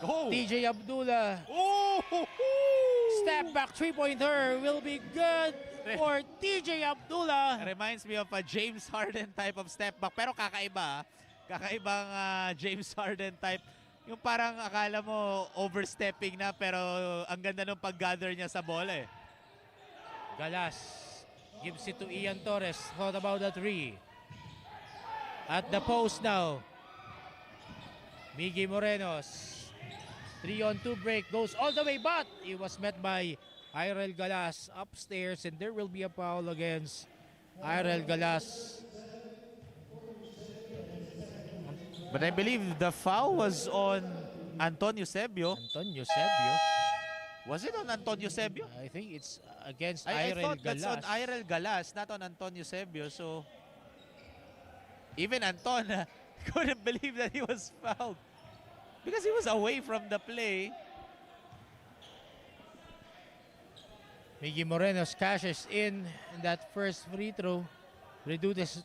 Oh! TJ Abdullah. Oh! Step back three-pointer will be good for TJ Abdullah. Reminds me of a James Harden type of step back. Pero kakaiba. Kakaibang James Harden type. Yung parang akala mo overstepping na pero ang ganda ng pag-gather niya sa bola eh. Galas gives it to Ian Torres. Thought about the three. At the post now. Miggy Morenos. 3-on-2 break goes all the way, but it was met by Irel Galas upstairs, and there will be a foul against Irel Galas. But I believe the foul was on Antonio Sebio. Antonio Sebio. Was it on Antonio Sebio? I think it's against I Irel thought Galas. that's on Irel Galas, not on Antonio Sebio. So even Anton couldn't believe that he was fouled because he was away from the play. Miggy Morenos cashes in that first free throw. Reduces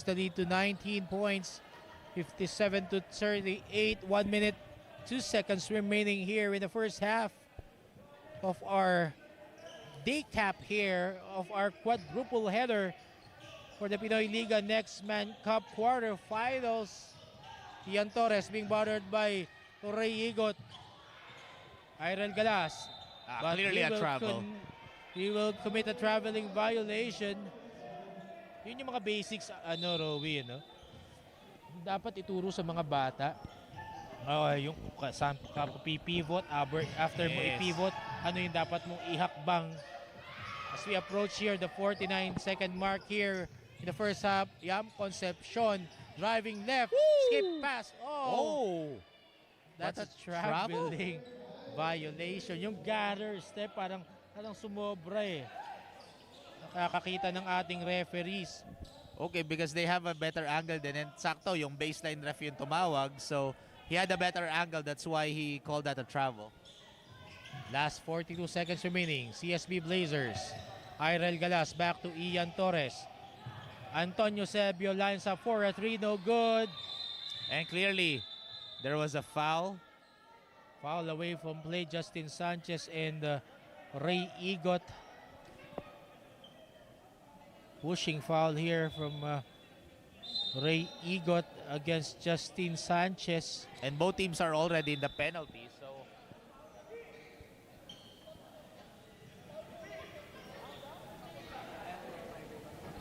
the lead to 19 points. 57-38. 1 minute, 2 seconds remaining here in the first half of our day cap here of our quadruple header for the Pinoyliga Next Man Cup quarterfinals. Ian Torres being bothered by Ray Igot. Irel Galas. But Clearly a travel. He will commit a traveling violation. Yun yung mga basics, Rowie, no? Dapat ituro sa mga bata. Yung pivot, after mo i-pivot, ano yung dapat mong ihakbang. As we approach here, the 49-second mark here in the first half, Yam Concepcion driving left, skip pass. Oh! That's a traveling violation. Yung gather step, parang sumobra eh. Nakakita ng ating referees. Okay, because they have a better angle din. And sakto, yung baseline ref yung tumawag. So, he had a better angle. That's why he called that a travel. Last 42 seconds remaining. CSB Blazers. Irel Galas back to Ian Torres. Antonio Sebio lines up for a 3. No good. And clearly, there was a foul. Foul away from play. Justin Sanchez and Ray Igot. Pushing foul here from Ray Igot against Justin Sanchez. And both teams are already in the penalty.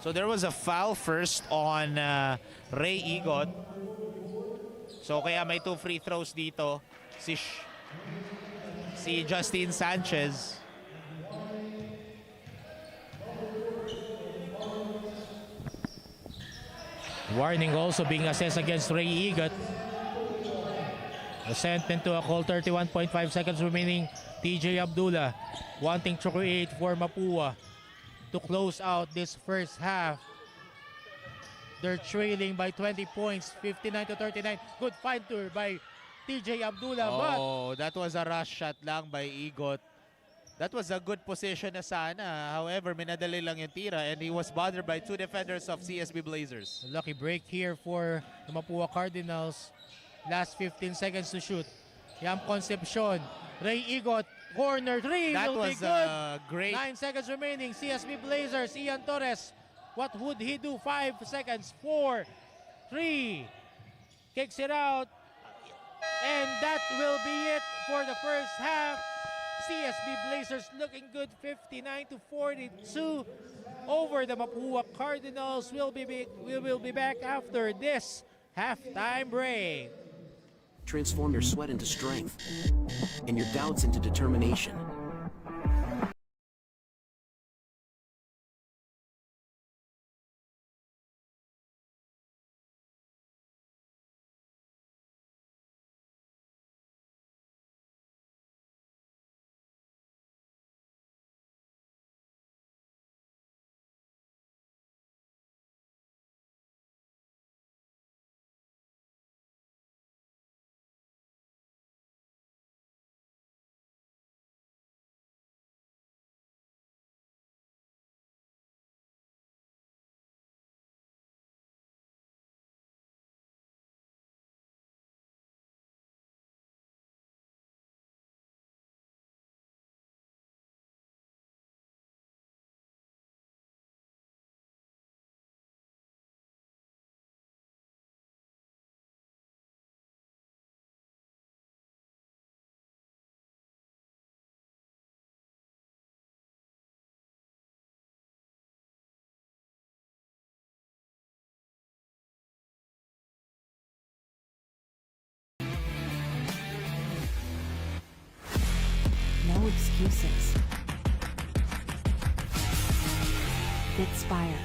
So there was a foul first on Ray Igot. So kaya may 2 free throws dito. Si Justin Sanchez. Warning also being assessed against Ray Igot. Sent into a call. 31.5 seconds remaining. TJ Abdullah wanting to create for Mapua to close out this first half. They're trailing by 20 points, 59-39. Good find by TJ Abdullah. Oh, that was a rush shot lang by Igot. That was a good position na sana. However, minadali lang yung tira and he was bothered by 2 defenders of CSB Blazers. Lucky break here for the Mapua Cardinals. Last 15 seconds to shoot. Yam Concepcion. Ray Igot. Corner 3 That will be was good. great. 9 seconds remaining. CSB Blazers. Ian Torres. What would he do? 5 seconds. 4, 3. Kicks it out. And that will be it for the first half. CSB Blazers looking good, 59-42 over the Mapua Cardinals. We will be back after this halftime break. Transform your sweat into strength and your doubts into determination. No excuses. Inspire.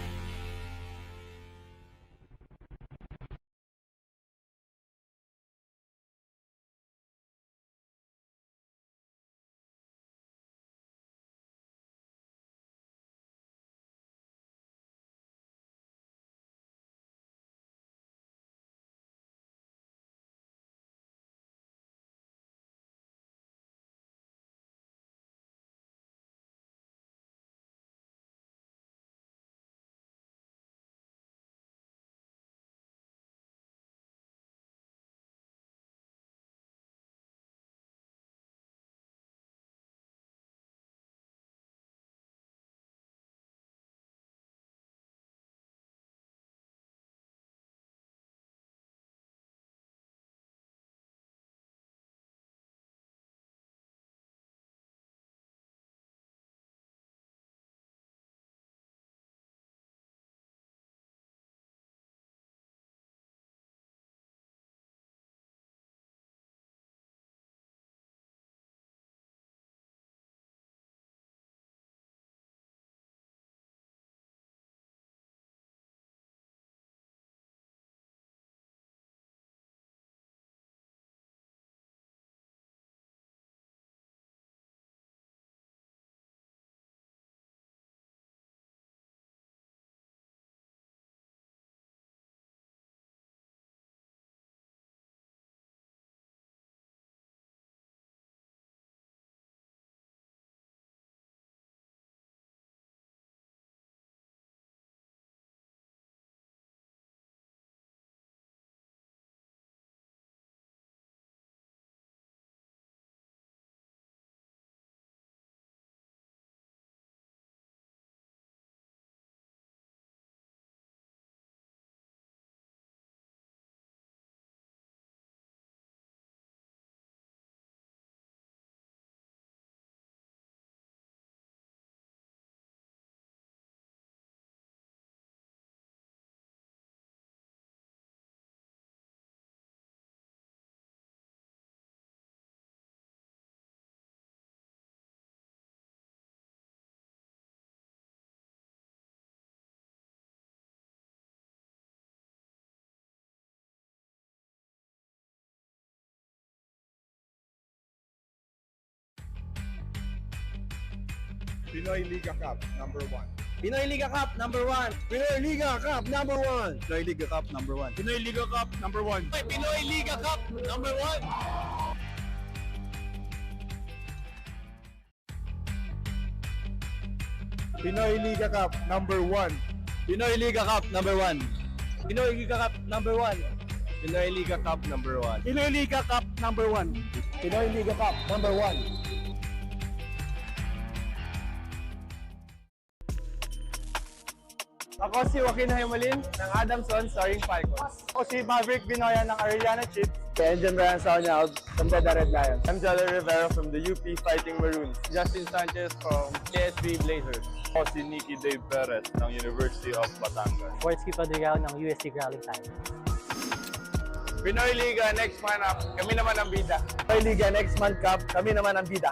Pinoyliga Cup #1. Pinoyliga Cup #1. Pinoyliga Cup #1. Pinoyliga Cup #1. Pinoyliga Cup #1. Pinoyliga Cup #1. Pinoyliga Cup #1. Pinoyliga Cup #1. Pinoyliga Cup #1. Pinoyliga Cup #1. Pinoyliga Cup #1. Pinoyliga Cup #1. Ako si Joaquin Hemalin ng Adamson starring Falcons. Ako si Maverick Binoya ng Arellana Chips Enderun Colleges from the Red Lions. I'm Jolly Rivera from the UP Fighting Maroons. Justin Sanchez from CSB Blazers. Ako si Nicky Dave Perez ng University of Batangas. Sports Padriao ng UST Growling Time. Pinoyliga next man up, kami naman ang bida. Pinoyliga next man cup, kami naman ang bida.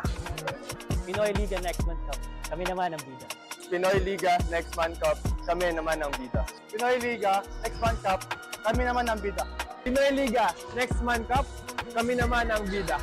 Pinoyliga Next Month Cup. Kami naman ang bida. Pinoyliga Next Man Cup, kami naman ang bida. Pinoyliga next man cup, kami naman ang bida. Pinoyliga next man cup, kami naman ang bida.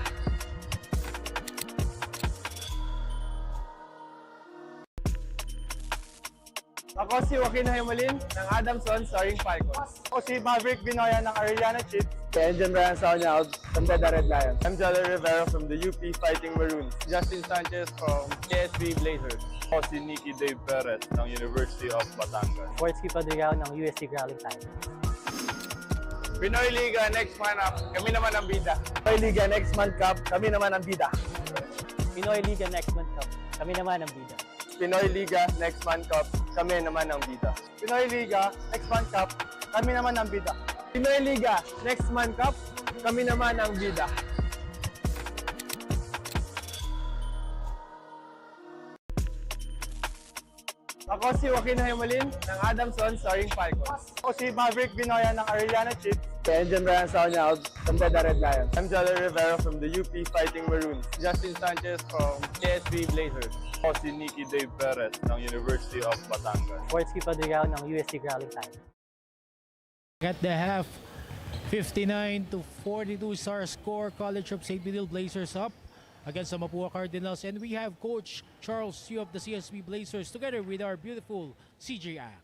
Ako si Joaquin Haymalin ng Adamson starring Falcons. Ako si Maverick Binoya ng Arellana Chiefs. Enderun Colleges from the Red Lions. I'm Jolly Rivera from the UP Fighting Maroons. Justin Sanchez from CSB Blazers. Ako si Nicky Dave Perez ng University of Batangas. Sports Padriao ng UST Growling Time. Pinoyliga next man up, kami naman ang bida. Pinoyliga next man cup, kami naman ang bida. Pinoyliga Next Month Cup. Kami naman ang bida. Pinoyliga Next Man Cup, kami naman ang bida. Pinoyliga next man cup, kami naman ang bida. Pinoyliga next man cup, kami naman ang bida. Ako si Joaquin Haymalin ng Adamson starring Falcons. Ako si Maverick Binoya ng Arellana Chiefs. Enderun Colleges from the Red Lions. I'm Jolly Rivera from the UP Fighting Maroons. Justin Sanchez from CSB Blazers. Ako si Nicky Dave Perez ng University of Batangas. Sports Padriao ng UST Growling Time. At the half, 59-42 star score. College of St. Benil Blazers up against the Mapua Cardinals. And we have Coach Charles Tiu of the CSB Blazers together with our beautiful CJ Ang.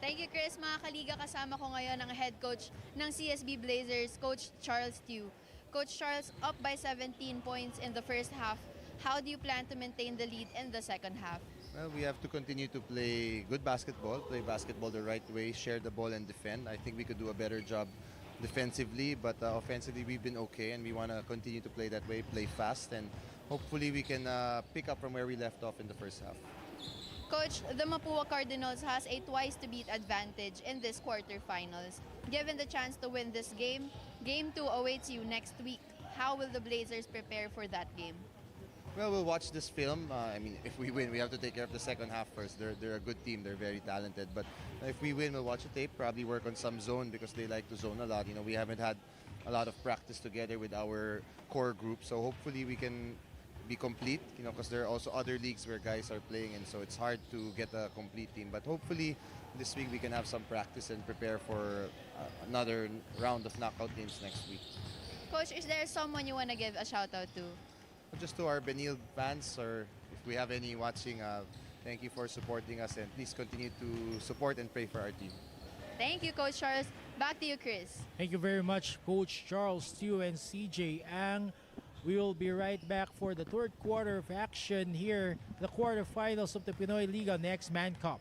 Thank you, Chris. Mga kaliga, kasama ko ngayon ang head coach ng CSB Blazers, Coach Charles Tiu. Coach Charles, up by 17 points in the first half. How do you plan to maintain the lead in the second half? Well, we have to continue to play good basketball, play basketball the right way, share the ball and defend. I think we could do a better job defensively, but offensively we've been okay, and we want to continue to play that way, play fast, and hopefully we can pick up from where we left off in the first half. Coach, the Mapua Cardinals has a twice-to-beat advantage in this quarterfinals. Given the chance to win this game, Game 2 awaits you next week. How will the Blazers prepare for that game? Well, we'll watch this film. I mean, if we win, we have to take care of the second half first. They're a good team. They're very talented. But if we win, we'll watch the tape, probably work on some zone because they like to zone a lot. You know, we haven't had a lot of practice together with our core group. So hopefully we can be complete, you know, because there are also other leagues where guys are playing, and so it's hard to get a complete team. But hopefully this week we can have some practice and prepare for another round of knockout games next week. Coach, is there someone you want to give a shout-out to? Just to our Benil fans, or if we have any watching, thank you for supporting us, and please continue to support and pray for our team. Thank you, Coach Charles. Back to you, Chris. Thank you very much, Coach Charles Tiu and CJ Ang. We will be right back for the third quarter of action here, the quarterfinals of the Pinoyliga Next Man Cup.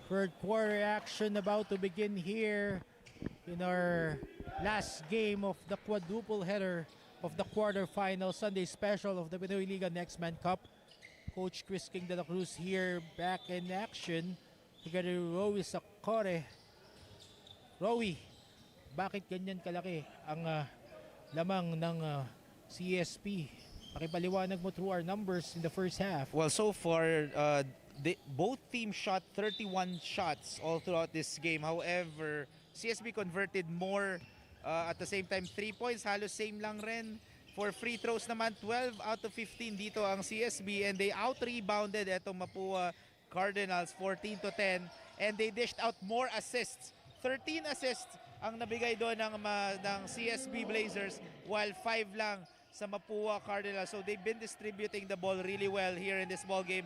Third quarter action about to begin here in our last game of the quadruple header of the quarterfinal Sunday special of the Pinoyliga Next Man Cup. Coach Chris King de la Cruz here back in action together with Rowie Sacore. Rowie, bakit ganyan kalaki ang lamang ng CSP? Pakipaliwanag mo through our numbers in the first half. Well, so far, both teams shot 31 shots all throughout this game. However, CSB converted more at the same time 3 points. Halos same lang rin. For free throws naman, 12 out of 15 dito ang CSB, and they out-rebounded etong Mapua Cardinals 14-10, and they dished out more assists. 13 assists ang nabigay doon ng CSB Blazers, while 5 lang sa Mapua Cardinals. So they've been distributing the ball really well here in this ball game.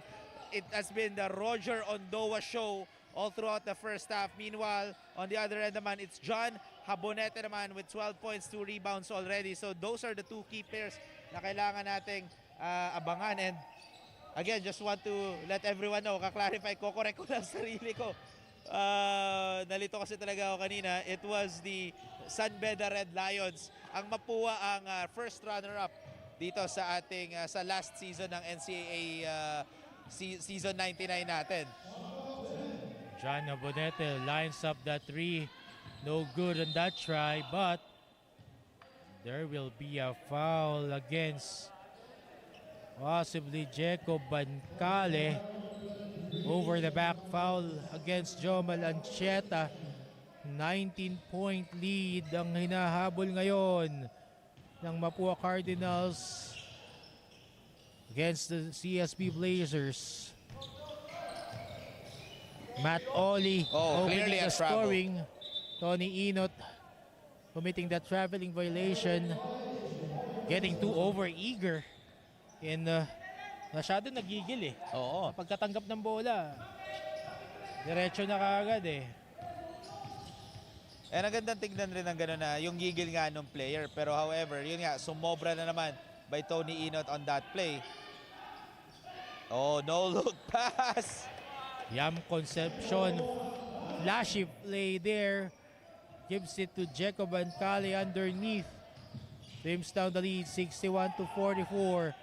It has been the Roger Ondoa show all throughout the first half. Meanwhile, on the other end naman, it's John Habonete naman with 12 points, 2 rebounds already. So those are the two key players na kailangan nating abangan. And again, just want to let everyone know, kaklarify ko, correct ko lang sarili ko. Nalito kasi talaga ako kanina. It was the San Beda Red Lions. Ang Mapua ang first runner-up dito sa ating sa last season ng NCAA season 99 natin. John Abonete lines up that 3. No good on that try, but there will be a foul against possibly Jacob Bancale. Over the back foul against Jomel Anchieta. 19-point lead ang hinahabol ngayon ng Mapua Cardinals against the CSB Blazers. Matt Oli opening the scoring. Tony Inot committing that traveling violation. Getting too over-eager. And masyado nagigil eh. Oo. Pagkatanggap ng bola, diretso na kaagad eh. And ang gandang tignan rin ng gano'n na yung gigil nga ng player. Pero however, yun nga, sumobra na naman by Tony Inot on that play. Oh, no look pass. Yam Concepcion, flashy play there. Gives it to Jacob Bancale underneath. Trims down the lead, 61-44.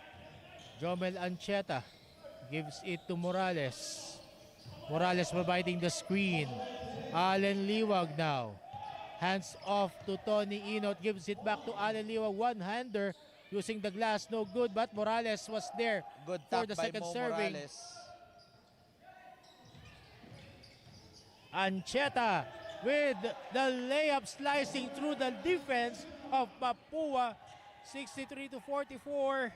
Jomel Anchieta gives it to Morales. Morales providing the screen. Allen Liwag now. Hands off to Tony Inot. Gives it back to Allen Liwag. One-hander using the glass. No good, but Morales was there Good for tap the by second Mo serving. Morales. Anchieta with the layup slicing through the defense of Mapua. 63-44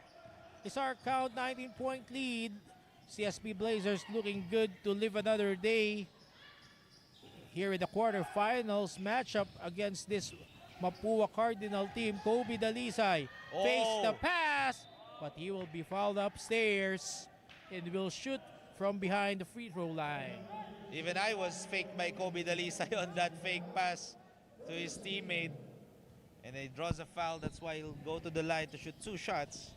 is our count. 19-point lead. CSB Blazers looking good to live another day here in the quarterfinals matchup against this Mapua Cardinal team. Kobe Dalisay fakes the pass, but he will be fouled upstairs and will shoot from behind the free throw line. Even I was faked by Kobe Dalisay on that fake pass to his teammate. And he draws a foul. That's why he'll go to the line to shoot 2 shots.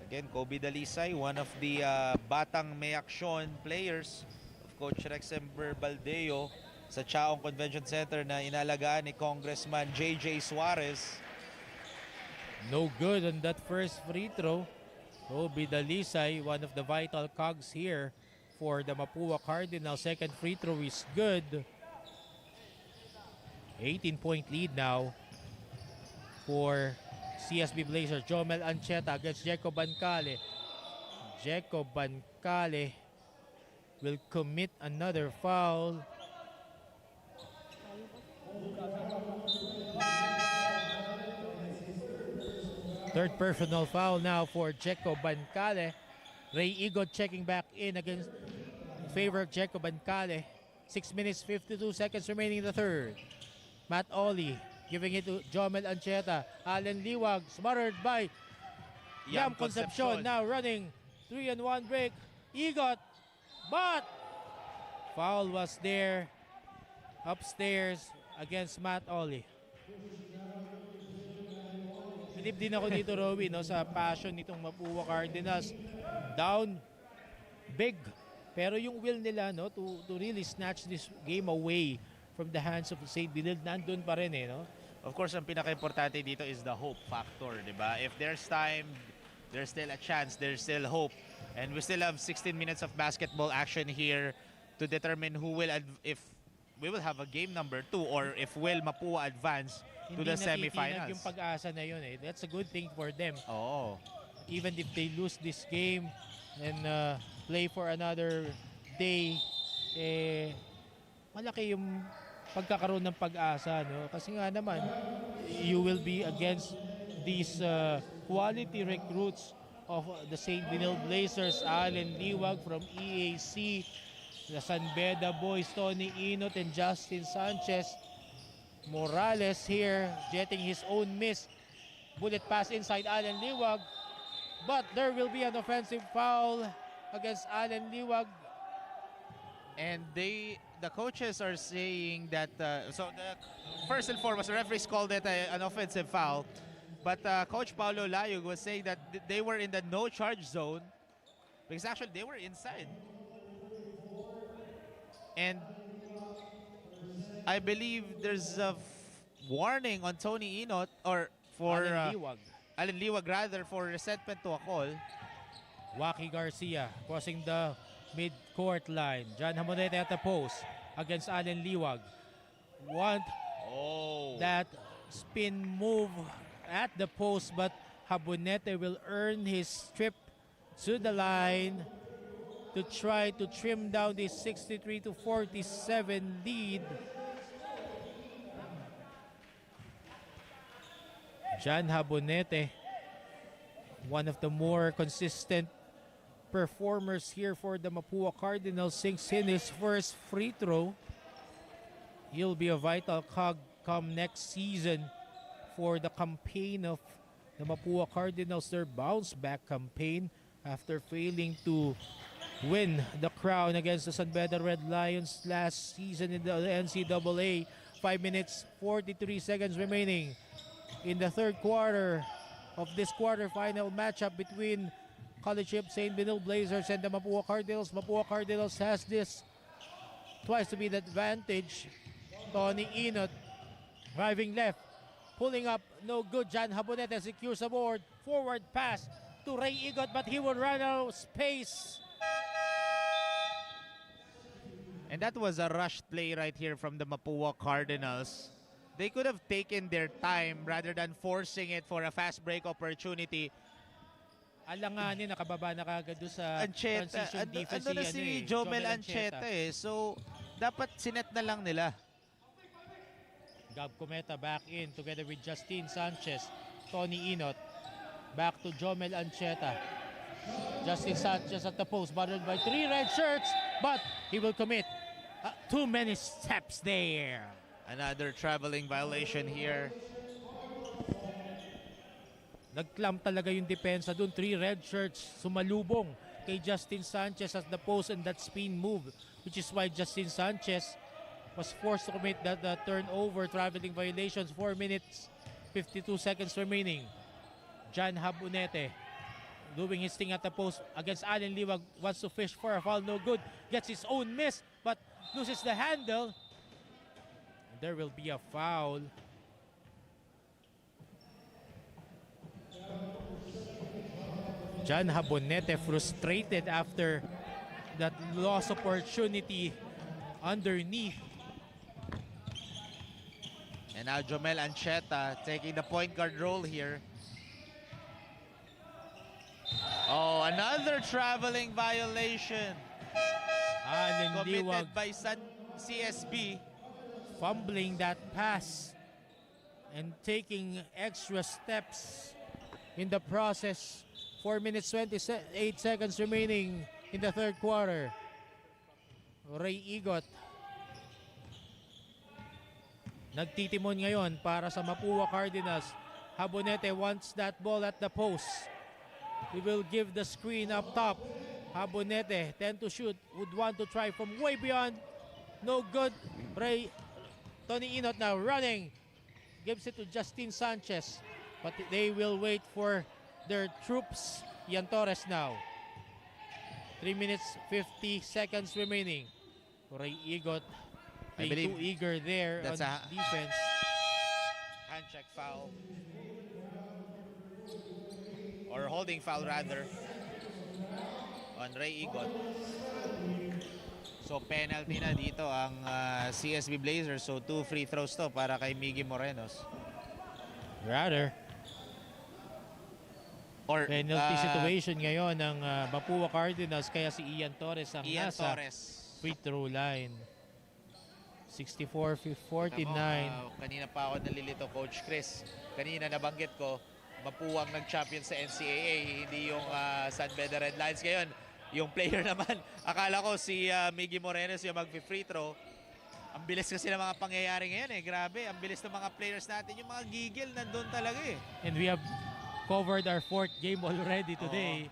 Again, Kobe Dalisay, one of the Batang May Aksyon players of Coach Rexember Baldeo sa Chaong Convention Center na inalagaan ni Congressman JJ Suarez. No good on that first free throw. Kobe Dalisay, one of the vital cogs here for the Mapua Cardinals. Second free throw is good. 18-point lead now for CSB Blazers. Jomel Anchieta against Jacob Bancale. Jacob Bancale will commit another foul. Third personal foul now for Jacob Bancale. Ray Igot checking back in against in favor of Jacob Bancale. 6 minutes 52 seconds remaining in the third. Matt Oli giving it to Jomel Anchieta. Allen Liwag smothered by Yam Concepcion. Now running 3-on-1 break. Igot, but foul was there upstairs against Matt Oli. Bilib din ako dito, Rowie, no, sa passion nitong Mapua Cardinals. Down big Pero yung will nila, no, to really snatch this game away from the hands of St. Benil, nandun pa rin eh, no? Of course, ang pinaka-importante dito is the hope factor, di ba? If there's time, there's still a chance, there's still hope. And we still have 16 minutes of basketball action here to determine who will, if we will have a game number 2 or if will Mapua advance to the semifinals. Hindi yung pag-asa na yun eh. That's a good thing for them. Oo. Even if they lose this game and play for another day, eh, malaki yung pagkakaroon ng pag-asa, no? Kasi nga naman, you will be against these quality recruits of the St. Benil Blazers, Allen Liwag from EAC, the San Beda boys, Tony Inot and Justin Sanchez. Morales here, jetting his own miss. Bullet pass inside Allen Liwag. But there will be an offensive foul against Allen Liwag. And the coaches are saying that, first and foremost, the referees called it an offensive foul. But Coach Paulo Layug was saying that they were in the no charge zone because actually they were inside. And I believe there's a warning on Tony Inot, or for Allen Liwag rather, for resentment to a call. Waki Garcia crossing the mid-court line. John Hamonete at the post against Allen Liwag. Want that spin move at the post, but Habonete will earn his trip to the line to try to trim down this 63-47 lead. John Habonete, one of the more consistent performers here for the Mapua Cardinals, sinks in his first free throw. He'll be a vital cog come next season for the campaign of the Mapua Cardinals, their bounce back campaign after failing to win the crown against the San Beda Red Lions last season in the NCAA. 5 minutes 43 seconds remaining in the third quarter of this quarterfinal matchup between College of St. Benil Blazers and the Mapua Cardinals. Mapua Cardinals has this twice to be the advantage. Tony Inot driving left, pulling up, no good. John Habonete secures a board. Forward pass to Ray Igot, but he will run out of space. And that was a rushed play right here from the Mapua Cardinals. They could have taken their time rather than forcing it for a fast break opportunity. Alanganin, nakababa na kagad doon sa Ancheta, transition defense. Ando na si Jomel Ancheta eh. So, dapat sinet na lang nila. Gab Cometa back in together with Justin Sanchez. Tony Inot. Back to Jomel Ancheta. Justin Sanchez at the post, bothered by 3 red shirts, but he will commit too many steps there. Another traveling violation here. Nagclamp talaga yung depensa doon. 3 red shirts sumalubong kay Justin Sanchez at the post and that spin move, which is why Justin Sanchez was forced to commit that turnover. Traveling violations. 4 minutes 52 seconds remaining. John Habonete doing his thing at the post against Allen Liwag. Wants to fish for a foul, no good. Gets his own miss, but loses the handle. There will be a foul. John Habonete frustrated after that lost opportunity underneath. And now Jomel Ancheta taking the point guard role here. Oh, another traveling violation. Allen Committed Liwag by CSB. fumbling that pass and taking extra steps in the process. 4 minutes 28 seconds remaining in the third quarter. Ray Igot nagtitimon ngayon para sa Mapua Cardinals. Habonete wants that ball at the post. He will give the screen up top. Habonete, 10 to shoot, would want to try from way beyond. No good. Tony Inot now running. Gives it to Justin Sanchez. But they will wait for their troops. Ian Torres now. 3 minutes 50 seconds remaining. Ray Igot I being believe too eager there on that's a defense. hand check foul. Or holding foul rather. On Ray Igot. So penalty na dito ang CSB Blazers. So 2 free throws to para kay Miggy Morenos. Rather, Or penalty situation ngayon ng Mapua Cardinals, kaya si Ian Torres ang nasa free throw line. 64-49. Kanina pa ako nalilito, Coach Chris. Kanina nabanggit ko, Mapua ang nag-champion sa NCAA, hindi yung San Beda Red Lions. Ngayon, yung player naman, akala ko si Miggy Morenos yung mag-free throw. Ang bilis kasi ng mga pangyayari ngayon eh. Grabe, ang bilis ng mga players natin. Yung mga gigil nandun talaga eh. And we have covered our 4th game already today.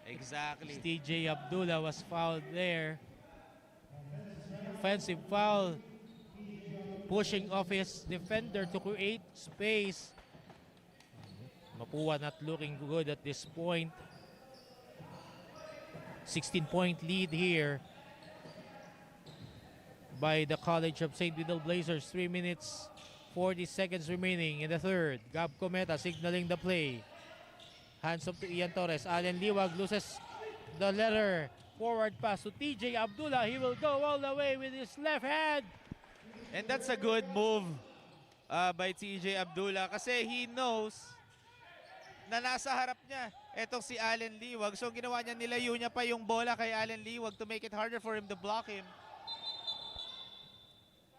Exactly. TJ Abdullah was fouled there. Offensive foul. Pushing off his defender to create space. Mapua not looking good at this point. 16-point lead here by the College of St. Vidal Blazers. 3 minutes 40 seconds remaining in the third. Gab Cometa signaling the play. Hands up to Ian Torres. Allen Liwag loses the letter. Forward pass to TJ Abdullah. He will go all the way with his left hand. And that's a good move by TJ Abdullah kasi he knows na nasa harap niya etong si Allen Liwag. So ginawa niya, nilayo niya pa yung bola kay Allen Liwag to make it harder for him to block him.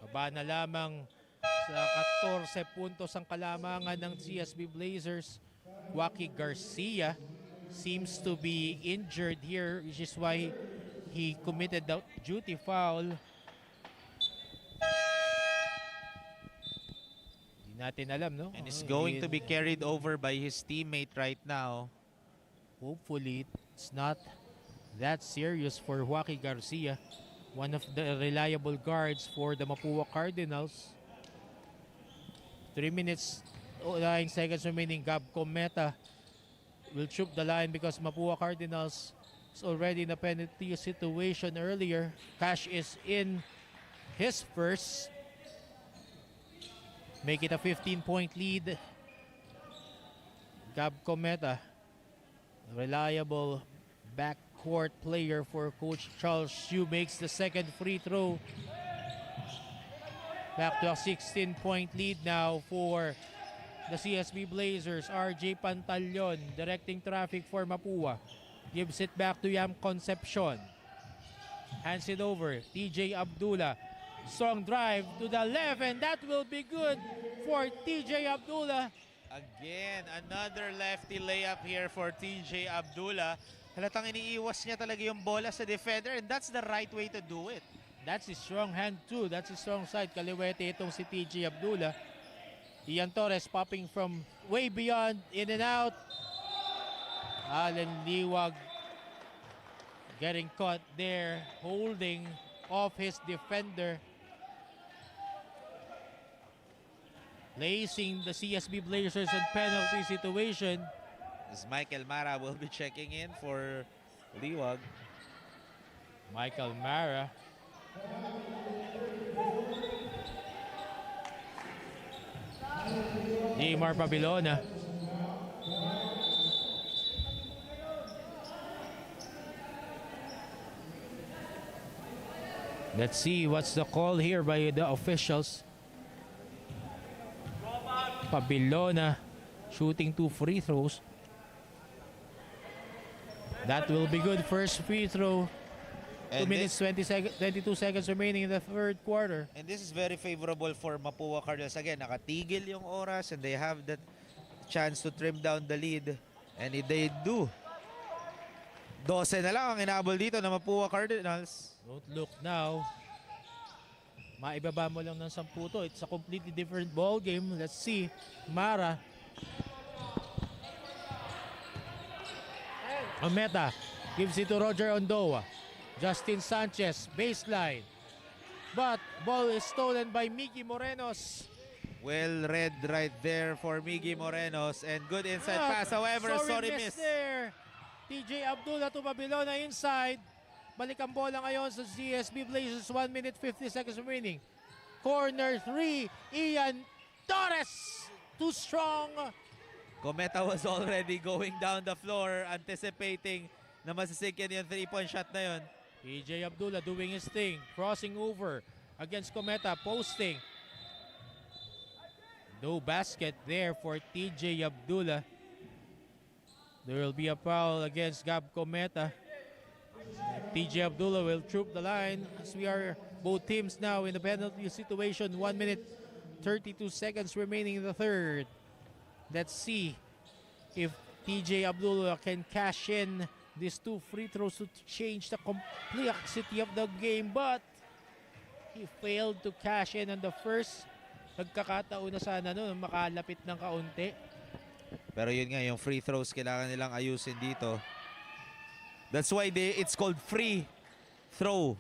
Baba na lamang sa 14 puntos ang kalamangan ng CSB Blazers. Joaquin Garcia seems to be injured here, which is why he committed the duty foul. Hindi natin alam, no? And is going to be carried over by his teammate right now. Hopefully, it's not that serious for Joaquin Garcia, one of the reliable guards for the Mapua Cardinals. 3 minutes 9 seconds remaining. Gab Cometa will troop the line because Mapua Cardinals is already in a penalty situation earlier. Cash is in his first. Make it a 15-point lead. Gab Cometa, reliable backcourt player for Coach Charles Hsu, makes the second free throw. Back to a 16-point lead now for the CSB Blazers. RJ Pantaleon directing traffic for Mapua. Gives it back to Yam Concepcion. Hands it over. TJ Abdullah. Strong drive to the left, and that will be good for TJ Abdullah. Again, another lefty layup here for TJ Abdullah. Halatang iniiwas niya talaga yung bola sa defender, and that's the right way to do it. That's his strong hand too. That's his strong side. Kaliwete itong si TJ Abdullah. Ian Torres popping from way beyond, in and out. Allen Liwag getting caught there, holding off his defender. Placing the CSB Blazers in penalty situation. As Michael Mara will be checking in for Liwag. Michael Mara. Neymar Babilona. Let's see what's the call here by the officials. Babilona shooting 2 free throws. That will be good. First free throw. 2 minutes 22 seconds remaining in the third quarter. And this is very favorable for Mapua Cardinals. Again, nakatigil yung oras and they have that chance to trim down the lead. And if they do, 12 na lang ang inabol dito ng Mapua Cardinals. Don't look now. Maibaba mo lang ng 10 to. It's a completely different ball game. Let's see. Mara. Ometa gives it to Roger Ondoa. Justin Sanchez, baseline. But ball is stolen by Miggy Morenos. Well read right there for Miggy Morenos. And good inside pass. However, sorry miss. There. TJ Abdullah to Babilona inside. Balik ang bola ngayon sa CSB Blazers. 1 minute 50 seconds remaining. Corner 3, Ian Torres. Too strong. Cometa was already going down the floor, anticipating na masisik yan yung 3-point shot na yun. TJ Abdullah doing his thing. Crossing over against Cometa. Posting. No basket there for TJ Abdullah. There will be a foul against Gab Cometa. TJ Abdullah will troop the line as we are both teams now in the penalty situation. 1 minute 32 seconds remaining in the third. Let's see if TJ Abdullah can cash in these 2 free throws to change the complexity of the game, but he failed to cash in on the first. Nagkakataon na sana makalapit ng kaunti. Pero yun nga, yung free throws kailangan nilang ayusin dito. That's why it's called free throw.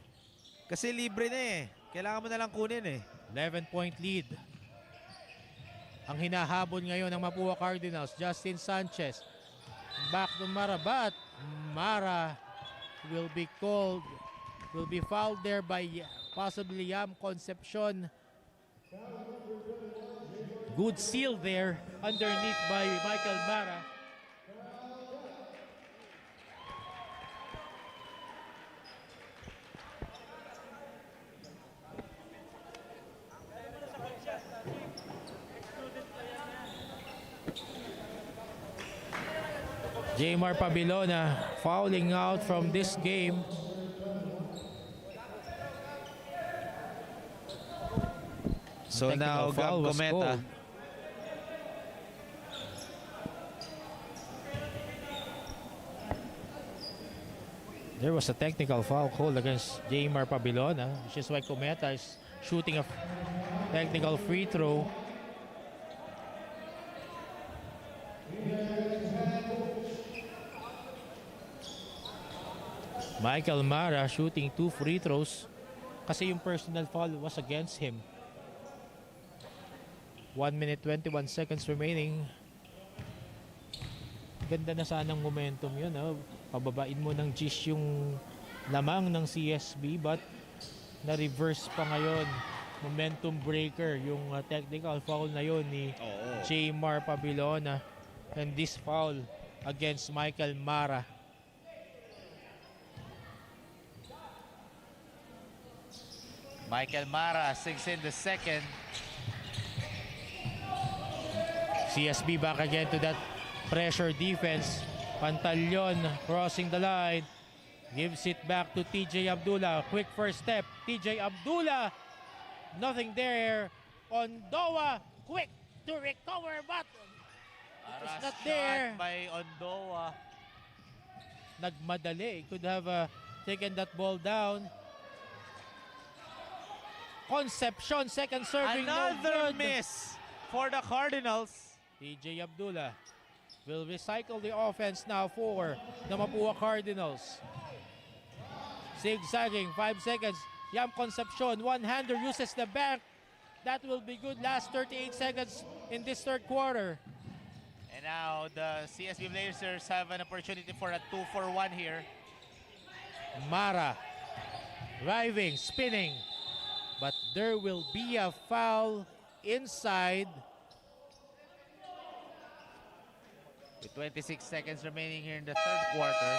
Kasi libre na eh. Kailangan mo na lang kunin eh. 11-point lead. Ang hinahabol ngayon ng Mapua Cardinals, Justin Sanchez. Back to Mara, but Mara will be fouled there by possibly Yam Concepcion. Good seal there underneath by Michael Mara. Jaymar Pabilona fouling out from this game. So now Gab Cometa. There was a technical foul called against Jaymar Pabilona, which is why Cometa is shooting a technical free throw. Michael Mara shooting 2 free throws kasi yung personal foul was against him. 1 minute 21 seconds remaining. Ganda na sanang momentum yun. Pababain mo ng Gis yung lamang ng CSB, but na-reverse pa ngayon. Momentum breaker yung technical foul na yun ni Jaymar Pabilona, and this foul against Michael Mara. Michael Mara sinks in the second. CSB back again to that pressure defense. Pantalion crossing the line. Gives it back to TJ Abdullah. Quick first step. TJ Abdullah. Nothing there. Ondoa. Quick to recover, but it's not there. By Ondoa. Nagmadali. Could have taken that ball down. Concepcion, second serving. Another no good. miss for the Cardinals. TJ Abdullah will recycle the offense now for the Mapua Cardinals. Zigzagging, 5 seconds. Yam Concepcion, one-hander, uses the bank. That will be good. Last 38 seconds in this third quarter. And now the CSB Blazers have an opportunity for a 2-for-1 here. Mara, driving, spinning. But there will be a foul inside. With 26 seconds remaining here in the third quarter.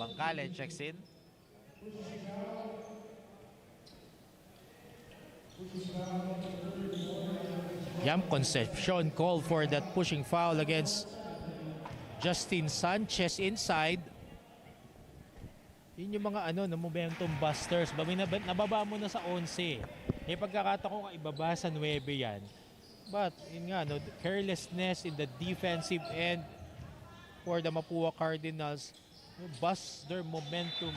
Bangkalen checks in. Yam Concepcion called for that pushing foul against Justin Sanchez inside. Yun yung mga momentum busters. Nababa mo na sa 11. May pagkakataon ka ibaba sa 9 yan. But yun nga, carelessness in the defensive end for the Mapua Cardinals bust their momentum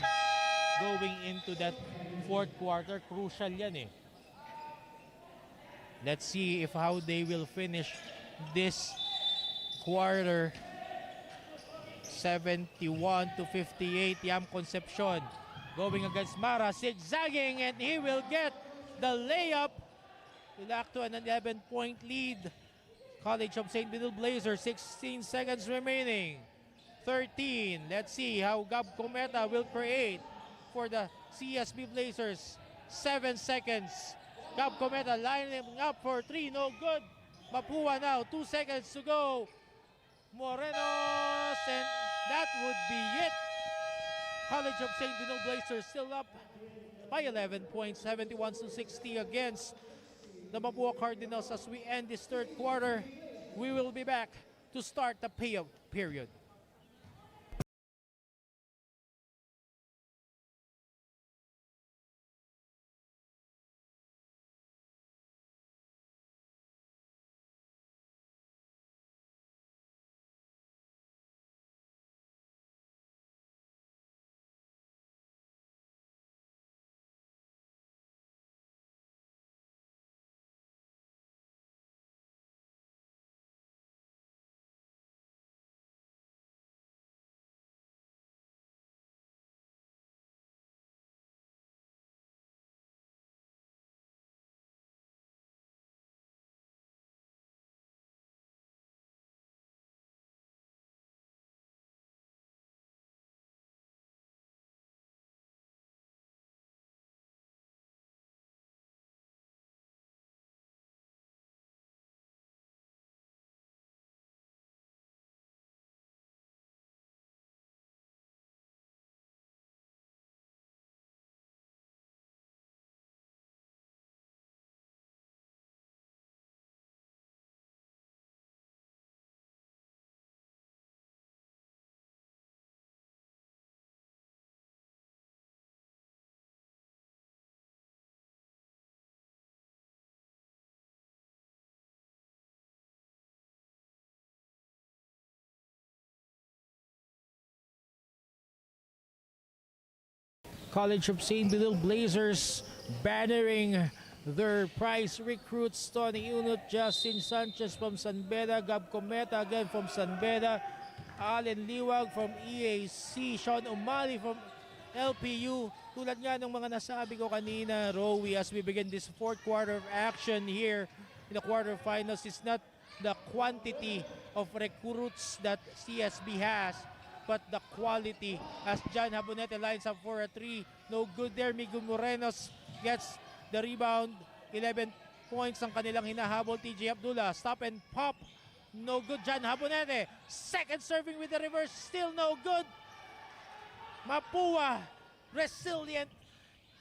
going into that fourth quarter. Crucial yan eh. Let's see how they will finish this quarter. 71-58, Yam Concepcion going against Mara, zigzagging, and he will get the layup. Back to an 11-point lead. College of St. Benil Blazers, 16 seconds remaining. 13. Let's see how Gab Cometa will create for the CSB Blazers. 7 seconds. Gab Cometa lining up for 3. No good. Mapua now. 2 seconds to go. Morenos, and that would be it. College of St. Bino Blazers still up by 11 points, 71-60 against the Mapua Cardinals as we end this third quarter. We will be back to start the payout period. College of St. Bino Blazers bannering their prize recruits. Tony Unut, Justin Sanchez from San Beda, Gab Cometa again from San Beda, Allen Liwag from EAC, Sean Umali from LPU. Tulad nga ng mga nasabi ko kanina, Rowie, as we begin this fourth quarter of action here in the quarterfinals, it's not the quantity of recruits that CSB has, but the quality. As John Habonete lines up for a 3. No good there. Miguel Morenos gets the rebound. 11 points ang kanilang hinahabol. TJ Abdullah, stop and pop. No good. John Habonete, second serving with the reverse. Still no good. Mapua, resilient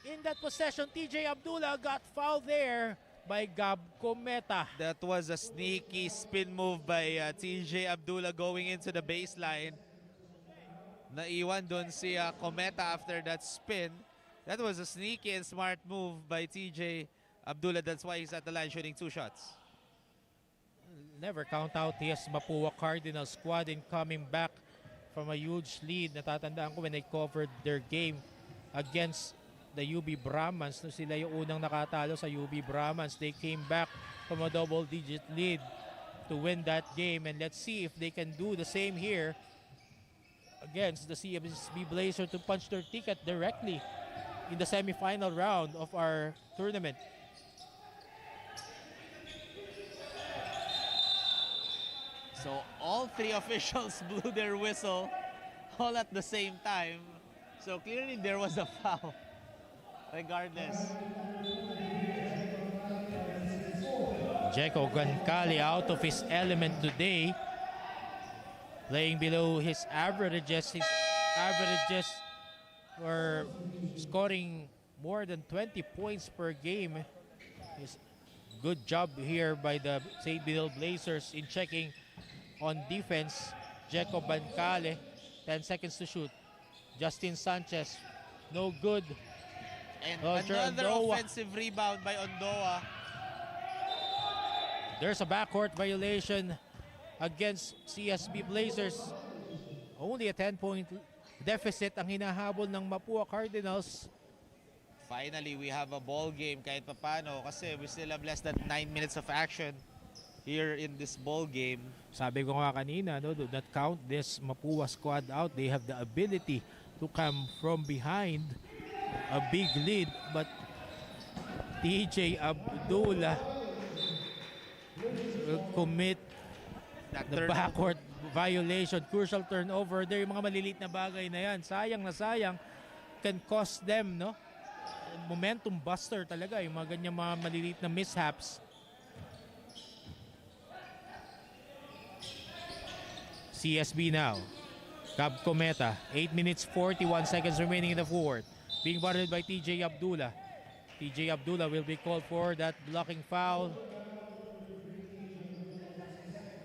in that possession. TJ Abdullah got fouled there by Gab Cometa. That was a sneaky spin move by TJ Abdullah going into the baseline. Naiwan doon si Cometa after that spin. That was a sneaky and smart move by TJ Abdullah. That's why he's at the line shooting 2 shots. Never count out his Mapua Cardinals squad in coming back from a huge lead. Natatandaan ko when they covered their game against the UB Brahmans. No, sila yung unang nakatalo sa UB Brahmans. They came back from a double-digit lead to win that game. And let's see if they can do the same here against the CSB Blazers to punch their ticket directly in the semifinal round of our tournament. So all 3 officials blew their whistle all at the same time. So clearly there was a foul regardless. Jeko Gancali out of his element today, playing below his averages. His averages were scoring more than 20 points per game. His good job here by the St. Bino Blazers in checking on defense. Jeko Bancale, 10 seconds to shoot. Justin Sanchez, no good. And Roger another Ondoa. offensive rebound by Ondoa. There's a backcourt violation against CSB Blazers. Only a 10-point deficit ang hinahabol ng Mapua Cardinals. Finally, we have a ball game kahit papano kasi we still have less than 9 minutes of action here in this ball game. Sabi ko nga kanina, no, do not count this Mapua squad out. They have the ability to come from behind a big lead, but TJ Abdullah will commit That the turnover. backcourt violation, crucial turnover. There yung mga maliliit na bagay na yan. Sayang na sayang. Can cost them, no? Momentum buster talaga yung mga ganyan mga maliliit na mishaps. CSB now. Cab Cometa. 8 minutes 41 seconds remaining in the fourth. Being guarded by TJ Abdullah. TJ Abdullah will be called for that blocking foul.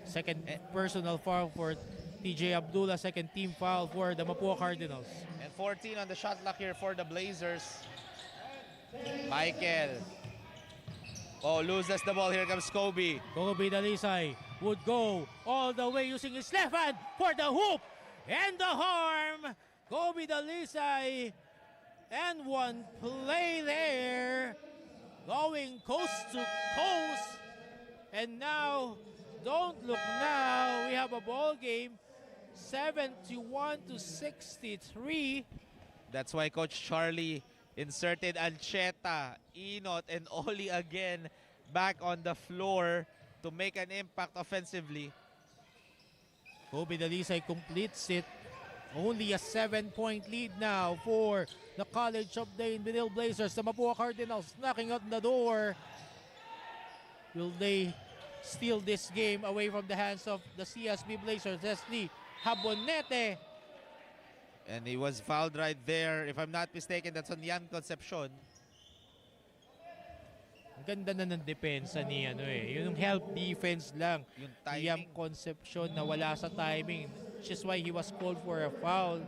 Second personal foul for TJ Abdullah. Second team foul for the Mapua Cardinals. And 14 on the shot clock here for the Blazers. Michael. Oh, loses the ball. Here comes Kobe. Kobe Dalisay would go all the way using his left hand for the hoop and the harm. Kobe Dalisay, and one play there, going coast to coast. And now, don't look now, we have a ball game, 71 to 63. That's why Coach Charlie inserted Ancheta, Inot, and Oli again back on the floor to make an impact offensively. Kobe Dalisay completes it. Only a 7-point lead now for the College of the Invidil Blazers. The Mapua Cardinals knocking on the door. Will they steal this game away from the hands of the CSB Blazers? Leslie Habonete. And he was fouled right there. If I'm not mistaken, that's on Yan Concepcion. Ang ganda na ng depensa ni yung help defense lang. Yung timing. Yam Concepcion na wala sa timing. Which is why he was called for a foul.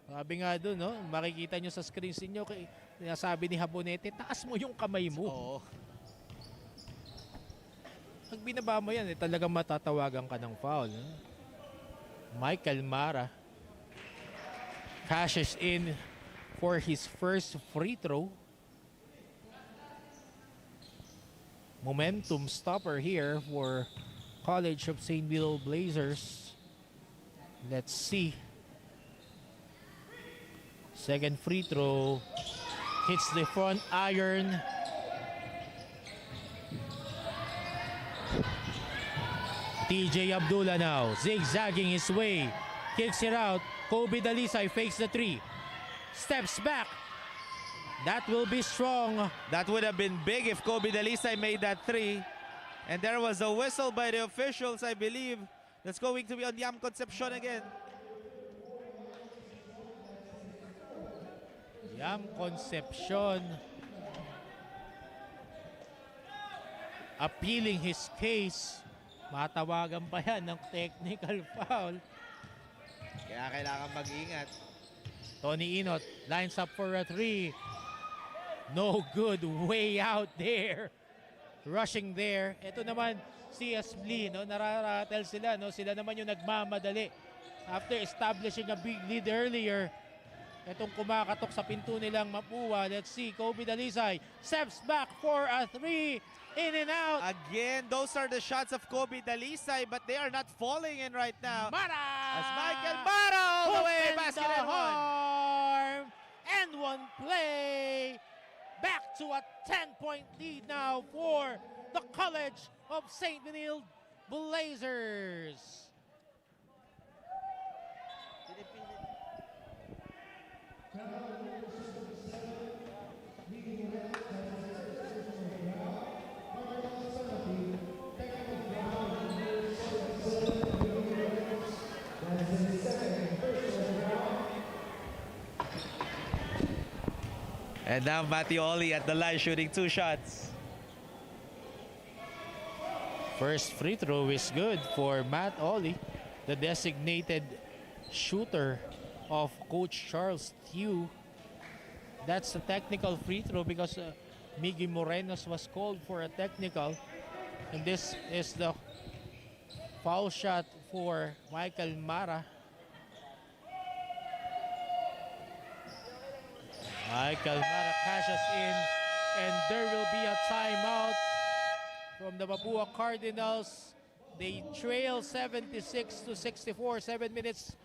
Sabi nga doon, no? Makikita nyo sa screens niyo, sabi ni Habonete, taas mo yung kamay mo. Oo. Pag binaba mo yan, talagang matatawagan ka ng foul. Michael Mara cashes in for his first free throw. Momentum stopper here for College of St. Will Blazers. Let's see. Second free throw. Hits the front iron. TJ Abdullah now zigzagging his way. Kicks it out. Kobe Dalisay fakes the three. Steps back. That will be strong. That would have been big if Kobe Dalisay made that three. And there was a whistle by the officials, I believe. That's going to be on Yam Concepcion again. Yam Concepcion appealing his case. Matawagan pa yan ng technical foul. Kaya kailangan mag-ingat. Tony Inot lines up for a three. No good, way out there. Rushing there. Ito naman, CSB, no? Nararatel sila, no? Sila naman yung nagmamadali. After establishing a big lead earlier, itong kumakatok sa pinto nilang Mapua. Let's see, Kobe Dalisay steps back for a three. In and out. Again, those are the shots of Kobe Dalisay, but they are not falling in right now. Mara! As Michael Mara all the way, Open basket the and one. harm. And one play. Back to a 10-point lead now for the College of St. Benilde Blazers. And now Mattioli at the line shooting 2 shots. First free throw is good for Matt Oli, the designated shooter of Coach Charles Tew. That's a technical free throw because Miggy Morenos was called for a technical. And this is the foul shot for Michael Mara. Michael Mara cashes in, and there will be a timeout from the Mapua Cardinals. They trail 76 to 64. 7 minutes,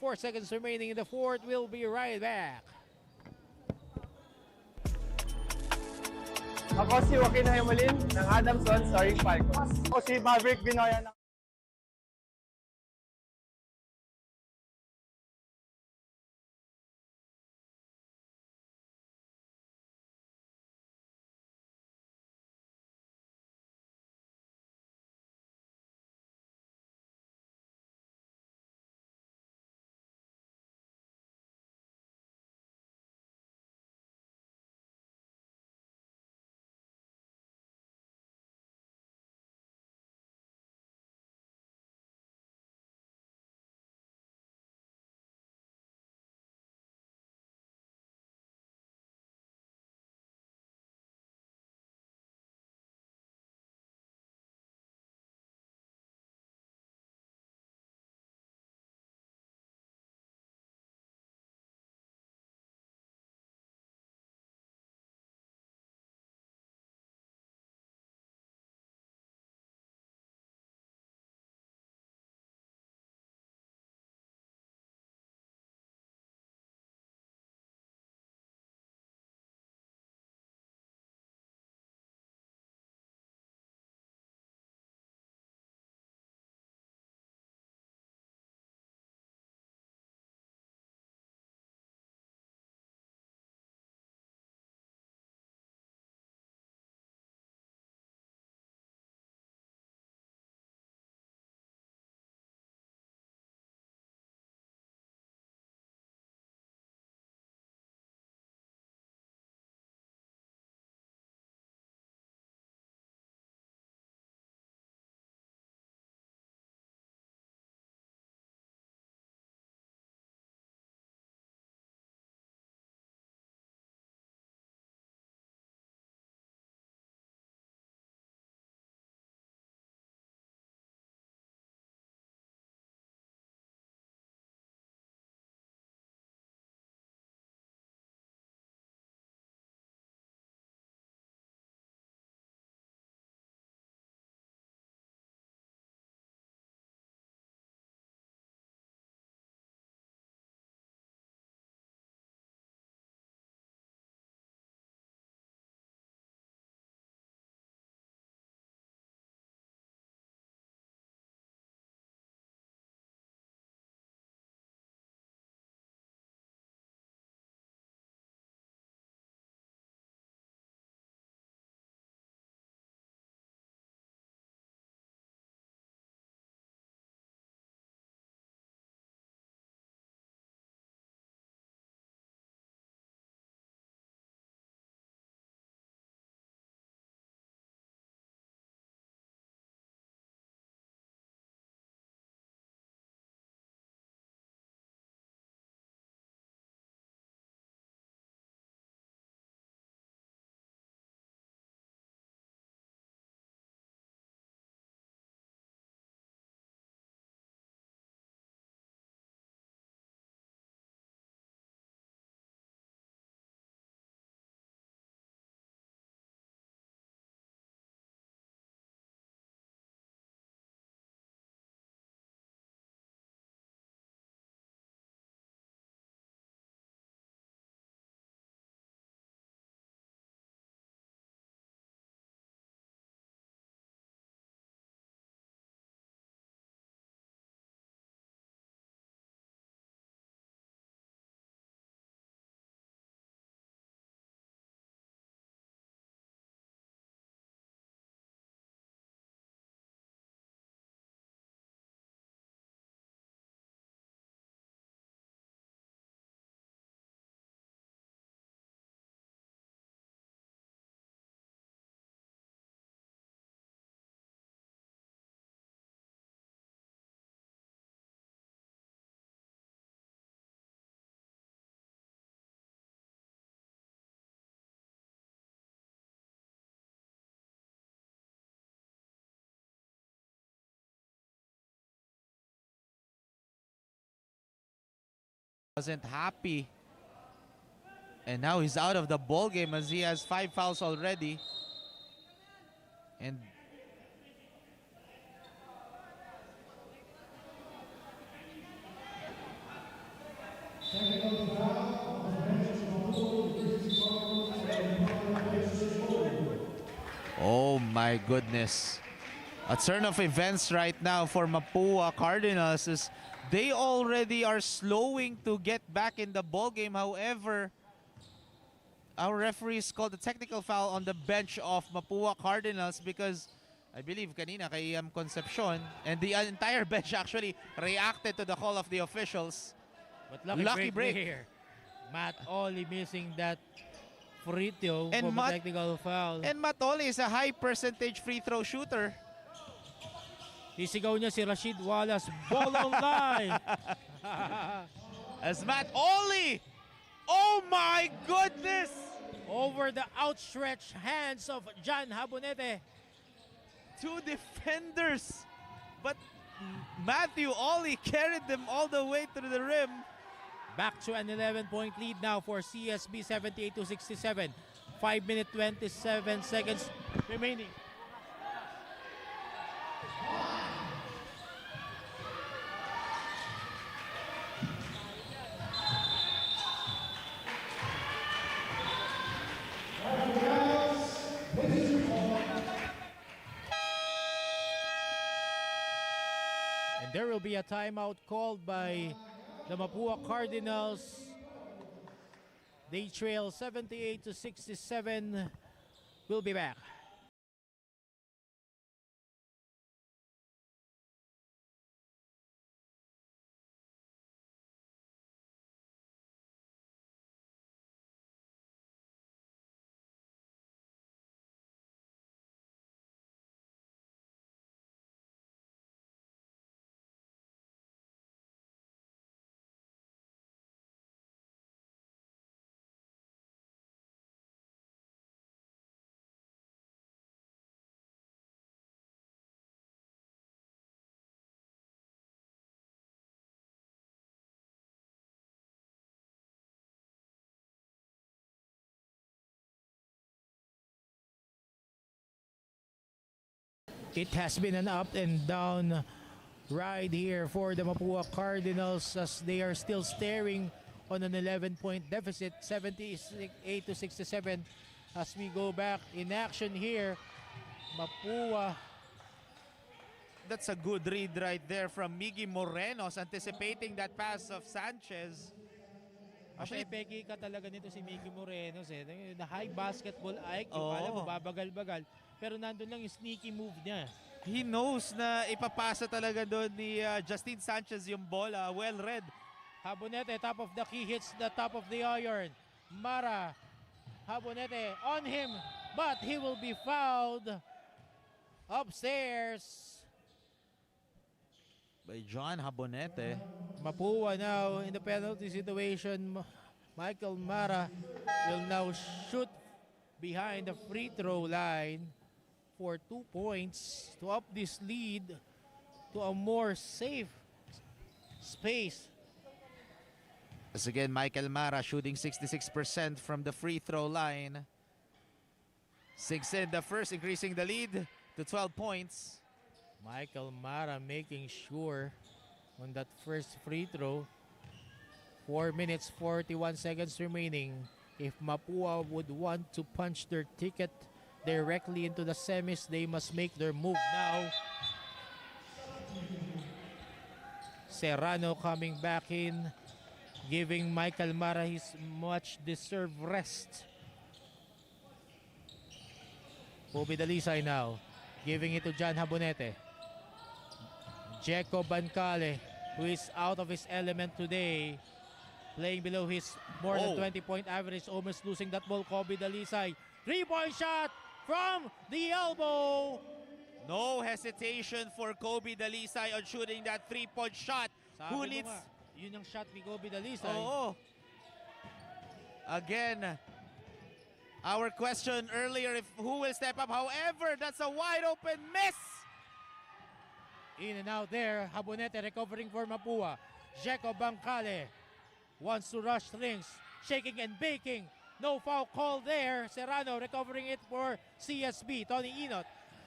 4 seconds remaining in the fourth. We'll be right back. Ako si Joaquin Hemalin ng Adamson starring Falcons. Ako si Maverick Binoya ng wasn't happy. And now he's out of the ball game as he has 5 fouls already. And oh my goodness. A turn of events right now for Mapua Cardinals is they already are slowing to get back in the ball game. However, our referees called a technical foul on the bench of Mapua Cardinals because I believe kanina kay Concepcion and the entire bench actually reacted to the call of the officials. But lucky break here. Matt Oli missing that free throw And from a technical foul. And Matt Oli is a high percentage free throw shooter. Isigaw niya si Rashid Wallace. Ball online. As Matt Oli, oh my goodness! Over the outstretched hands of John Habonete. 2 defenders, but Matthew Oli carried them all the way to the rim. Back to an 11-point lead now for CSB, 78-67. 5 minutes 27 seconds remaining. And there will be a timeout called by the Mapua Cardinals. They trail 78-67. We'll be back. It has been an up and down ride here for the Mapua Cardinals as they are still staring on an 11-point deficit, 78-67. As we go back in action here, Mapua. That's a good read right there from Miggy Morenos, anticipating that pass of Sanchez. Actually, peki ka talaga nito si Miggy Morenos eh. The high basketball IQ, alam mo, babagal-bagal. Pero nandun lang yung sneaky move niya. He knows na ipapasa talaga doon ni Justine Sanchez yung bola. Well read. Habonete, top of the key, hits the top of the iron. Mara, Habonete on him, but he will be fouled upstairs By John Habonete. Mapua now in the penalty situation. Michael Mara will now shoot behind the free throw line for 2 points to up this lead to a more safe space. As again, Michael Mara shooting 66% from the free throw line. 6 in the first, increasing the lead to 12 points. Michael Mara making sure on that first free throw. 4 minutes 41 seconds remaining. If Mapua would want to punch their ticket directly into the semis, they must make their move now. Serrano coming back in, giving Michael Mara his much deserved rest. Kobe Dalisay now, giving it to John Habonete. Jeco Bancale, who is out of his element today, playing below his more than 20-point average, almost losing that ball. Kobe Dalisay, 3-point shot from the elbow. No hesitation for Kobe Dalisay on shooting that 3-point shot. Sabi Who mo needs... nga, yun ang shot ni Kobe Dalisay. Oo. Again, our question earlier, if who will step up. However, that's a wide open miss. In and out there, Habonete recovering for Mapua. Jeco Bancale wants to rush things, shaking and baking. No foul call there. Serrano recovering it for CSB. Tony Inot.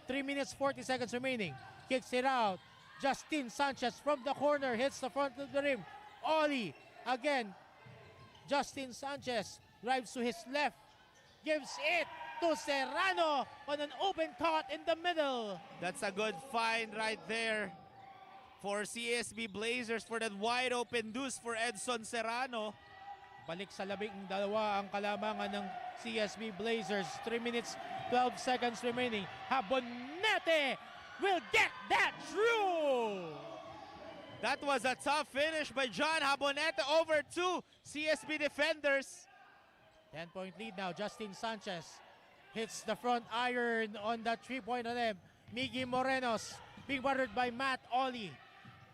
3 minutes 40 seconds remaining. Kicks it out. Justin Sanchez from the corner hits the front of the rim. Oli again. Justin Sanchez drives to his left. Gives it to Serrano on an open cut in the middle. That's a good find right there for CSB Blazers for that wide open deuce for Edson Serrano. Balik sa 12 ang kalamangan ng CSB Blazers. 3 minutes 12 seconds remaining. Habonete will get that through. That was a tough finish by John Habonete over two CSB defenders. 10-point lead now. Justin Sanchez hits the front iron on that 3-point attempt. Miggy Morenos being battered by Matt Oli.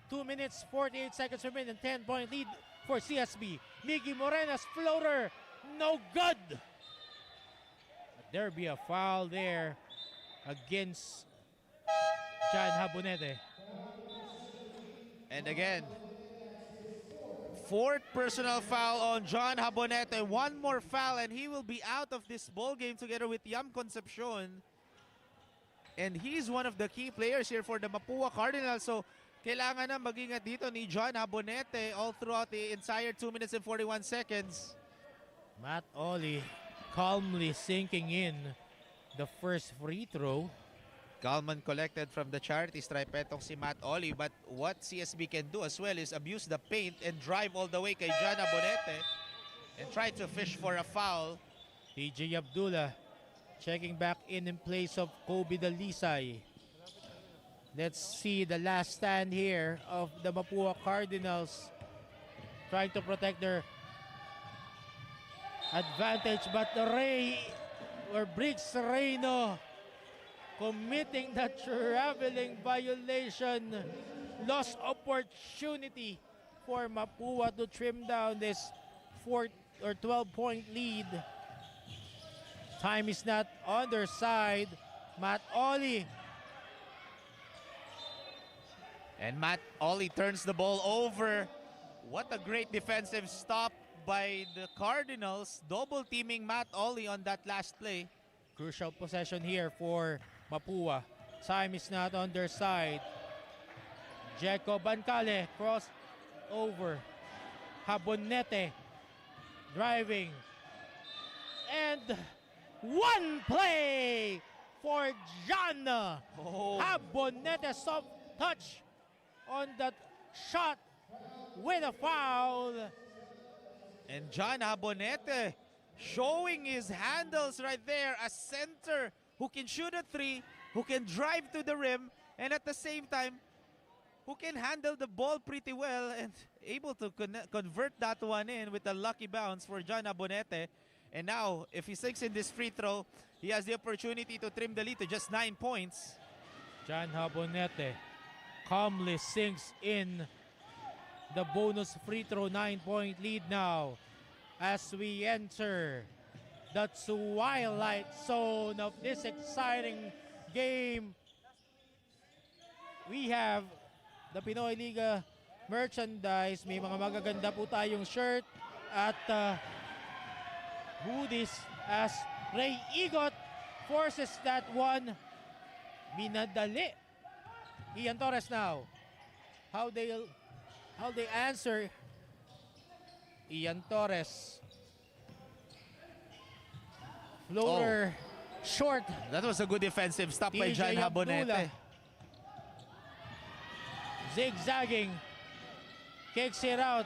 2 minutes 48 seconds remaining. 10-point lead for CSB. Miggy Morenos floater, no good. There be a foul there against John Habonete. And again, fourth personal foul on John Habonete. One more foul and he will be out of this ball game together with Yam Concepcion. And he's one of the key players here for the Mapua Cardinals. So kailangan na mag-ingat dito ni John Habonete all throughout the entire 2 minutes and 41 seconds. Matt Oli calmly sinking in the first free throw. Calm and collected from the charity stripe etong si Matt Oli. But what CSB can do as well is abuse the paint and drive all the way kay John Habonete and try to fish for a foul. TJ Abdullah checking back in place of Kobe Dalisay. Let's see the last stand here of the Mapua Cardinals trying to protect their advantage, but Briggs Reyno committing the traveling violation. Lost opportunity for Mapua to trim down this 12-point lead. Time is not on their side. Matt Oli. And Matt Oli turns the ball over. What a great defensive stop by the Cardinals. Double teaming Matt Oli on that last play. Crucial possession here for Mapua. Time is not on their side. Jeco Bancale cross over. Habonete driving. And one play for John. Habonete soft touch on that shot with a foul. And John Habonete showing his handles right there. A center who can shoot a three, who can drive to the rim, and at the same time, who can handle the ball pretty well and able to convert that one in with a lucky bounce for John Habonete. And now, if he sinks in this free throw, he has the opportunity to trim the lead to just 9 points. John Habonete calmly sinks in the bonus free throw. 9-point lead now as we enter the twilight zone of this exciting game. We have the Pinoyliga merchandise. May mga magaganda po tayong shirt at hoodies as Ray Igot forces that one. Minadali. Ian Torres now. How they answer. Ian Torres. Floater short. That was a good defensive stop by John TJ Habonete. Abdullah. Zigzagging. Kicks it out.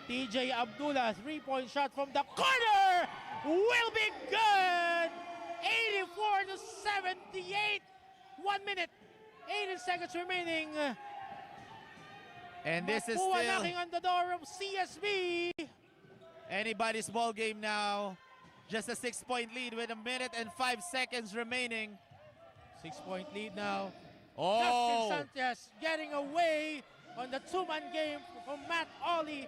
TJ Abdullah, 3-point shot from the corner. Will be good. 84 to 78. 1 minute, 80 seconds remaining. And this is Mapua still knocking on the door of CSB. anybody's ball game now. Just a 6-point lead with 1 minute and 5 seconds remaining. 6-point lead now. Oh! Justin Sanchez getting away on the two-man game from Matt Oli.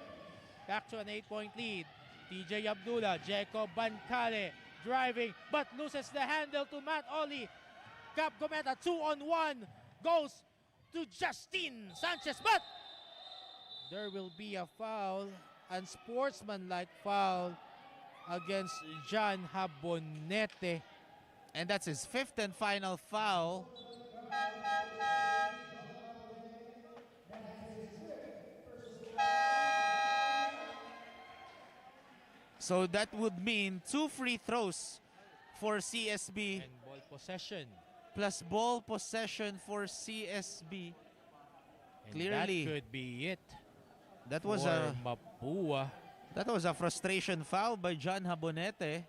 Back to an 8-point lead. TJ Abdullah, Jeco Bancale driving but loses the handle to Matt Oli. Cap Gometa 2-on-1 goes to Justin Sanchez, but there will be a foul. unsportsmanlike foul against John Habonete. And that's his 5th and final foul. So that would mean 2 free throws for CSB. And ball possession. Plus ball possession for CSB. And Clearly, that could be it. That was for Mapua. That was a frustration foul by John Habonete.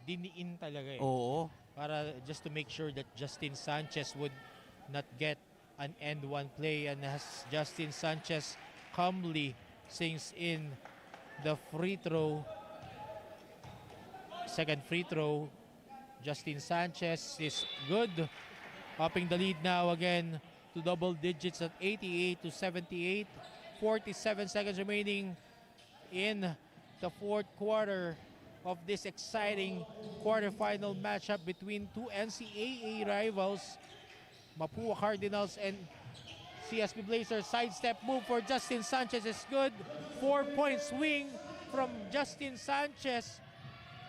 Diniin talaga eh. Oo. Para just to make sure that Justin Sanchez would not get an end one play, and as Justin Sanchez calmly sinks in the free throw, second free throw, Justin Sanchez is good, upping the lead now again to double digits at 88-78. 47 seconds remaining in the fourth quarter of this exciting quarterfinal matchup between two NCAA rivals, Mapua Cardinals and CSB Blazers. Sidestep move for Justin Sanchez is good. 4-point swing from Justin Sanchez.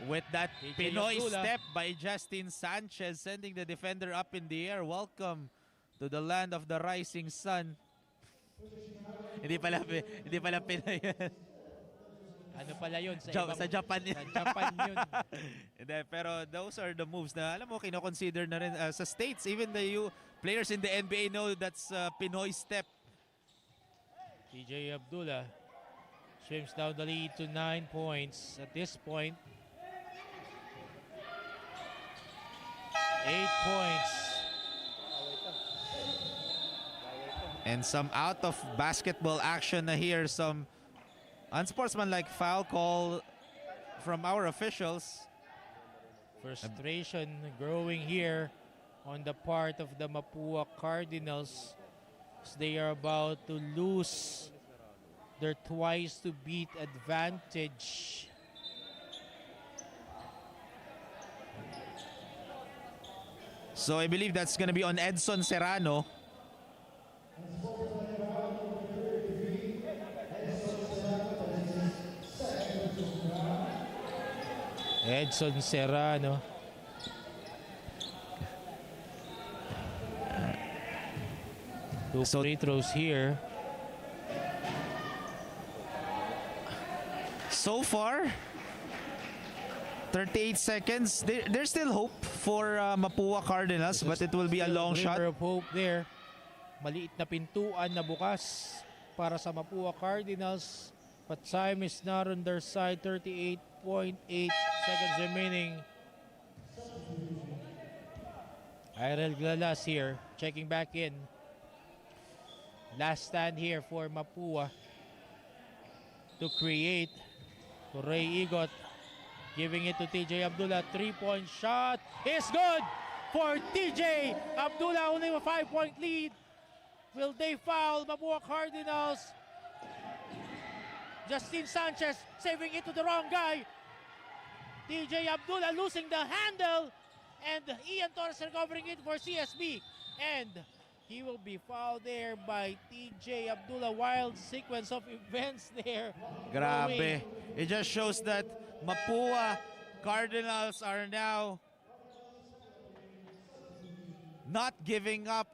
With that TJ Pinoy Abdullah. step by Justin Sanchez, sending the defender up in the air. Welcome to the land of the rising sun. Hindi pala Pinoy yan. Ano pala yun? Sa Japan yun. Sa Japan yun. Hindi, pero those are the moves na alam mo, kino-consider na rin sa States. Even the players in the NBA know that's Pinoy step. TJ Abdullah swims down the lead to 9 points at this point. 8 points. And some out of basketball action na here. Some unsportsmanlike foul call from our officials. Frustration growing here on the part of the Mapua Cardinals as they are about to lose their twice to beat advantage. So I believe that's gonna be on Edson Serrano. Edson Serrano. Two free throws here. So far, 38 seconds. There's still hope for Mapua Cardinals, but it will be a long shot. Glimmer of hope there. Maliit na pintuan na bukas para sa Mapua Cardinals. But time is not on their side. 38.8 seconds remaining. Irel Glalas here, checking back in. Last stand here for Mapua to create. To Ray Igot, giving it to TJ Abdullah. 3-point shot is good for TJ Abdullah. Only a 5-point lead. Will they foul Mapua Cardinals? Justin Sanchez saving it to the wrong guy. TJ Abdullah losing the handle. And Ian Torres recovering it for CSB. And he will be fouled there by TJ Abdullah. Wild sequence of events there. Grabe. It just shows that Mapua Cardinals are now not giving up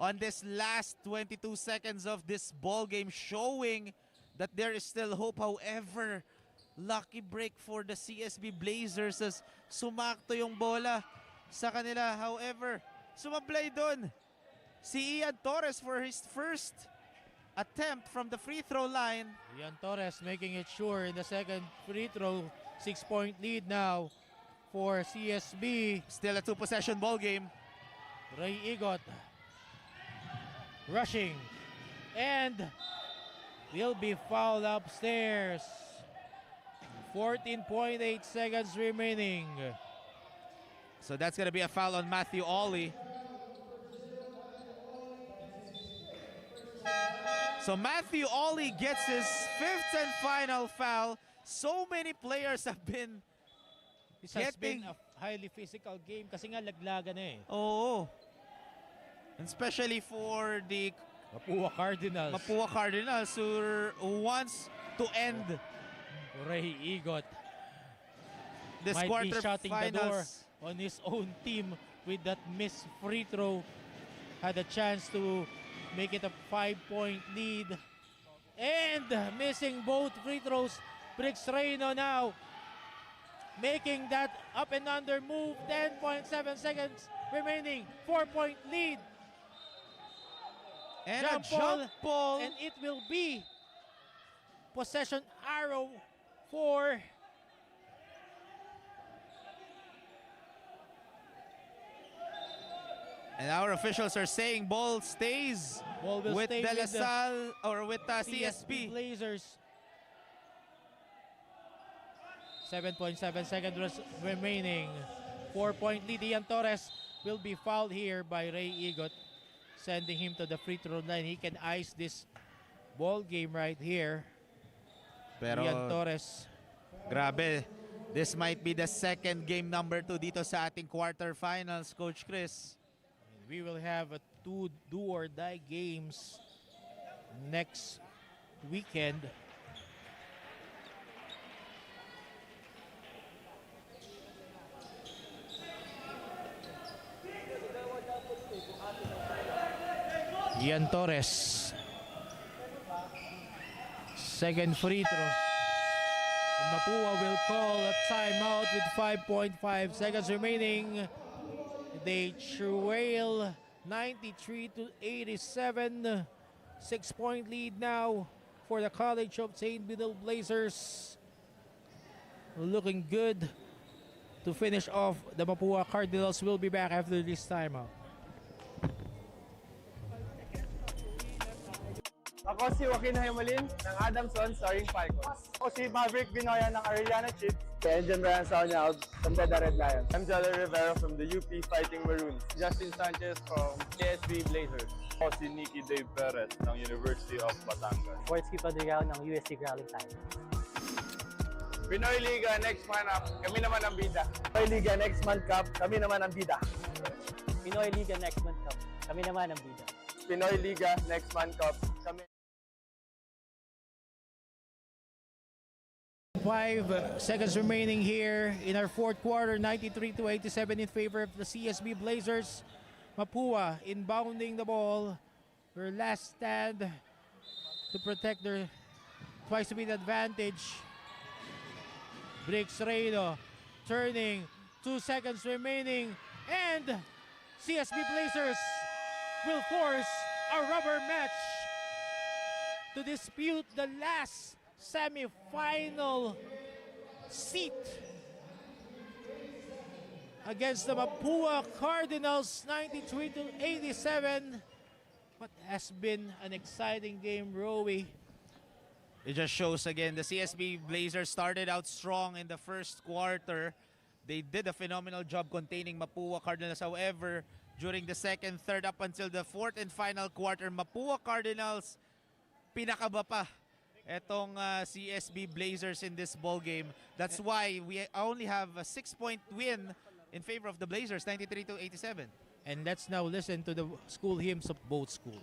on this last 22 seconds of this ball game, showing that there is still hope. However, lucky break for the CSB Blazers as sumakto yung bola sa kanila. However, sumablay doon si Ian Torres for his first attempt from the free throw line. Ian Torres making it sure in the second free throw. 6-point lead now for CSB. Still a 2-possession ball game. Ray Igot rushing and will be fouled upstairs. 14.8 seconds remaining. So that's going to be a foul on Matthew Ollie. So Matthew Ollie gets his 5th and final foul. So many players have been This has been a highly physical game kasi nga laglagan eh. Oo. And especially for the Mapua Cardinals who wants to end Ray Igot this might be shutting the door quarterfinals. on his own team with that missed free throw. Had a chance to make it a 5-point lead. And missing both free throws. Brix Reyno now making that up and under move. 10.7 seconds remaining. 4-point lead. And a jump ball. And it will be possession arrow for And our officials are saying ball stays Ball will with stay De La with the Salle or with CSB CSB. Blazers. 7.7 seconds remaining. 4-point lead. Ian Torres will be fouled here by Ray Igot, sending him to the free throw line. He can ice this ball game right here. Pero Ian Torres. grabe, this might be the second game number 2 dito sa ating quarterfinals, Coach Chris. We will have a 2 do-or-die games next weekend. Ian Torres. Second free throw. And Mapua will call a timeout with 5.5 seconds remaining. They trail 93-87. 6-point lead now for the College of St. Benil Blazers. Looking good to finish off the Mapua Cardinals. Will be back after this timeout. Ako si Joaquin Haymalin ng Adamson starring Falcons. Ako si Maverick Binoya ng Arellano Chiefs. Enderun Colleges from the Red Lions. I'm Jolly Rivera from the UP Fighting Maroons. Justin Sanchez from QSB Blazers. Ako si Nicky Dave Perez ng University of Batangas. Sports Pinoyliga ng USC Growling Tigers. Pinoyliga next man up, kami naman ang bida. Pinoyliga Next Month Cup, kami naman ang bida. Pinoyliga Next Month Cup. Kami naman ang bida. Pinoyliga next man cup, kami 5 seconds remaining here in our fourth quarter. 93-87 in favor of the CSB Blazers. Mapua inbounding the ball. Their last stand to protect their twice-to-beat advantage. Brix Reyno turning. 2 seconds remaining. And CSB Blazers will force a rubber match to dispute the last semi-final seat against the Mapua Cardinals. 93-87. What has been an exciting game, Rowie. It just shows again the CSB Blazers started out strong in the first quarter. They did a phenomenal job containing Mapua Cardinals. However, during the second, third, up until the fourth and final quarter, Mapua Cardinals pinakaba pa etong CSB Blazers in this ball game. That's why we only have a 6-point win in favor of the Blazers, 93-87. And let's now listen to the school hymns of both schools.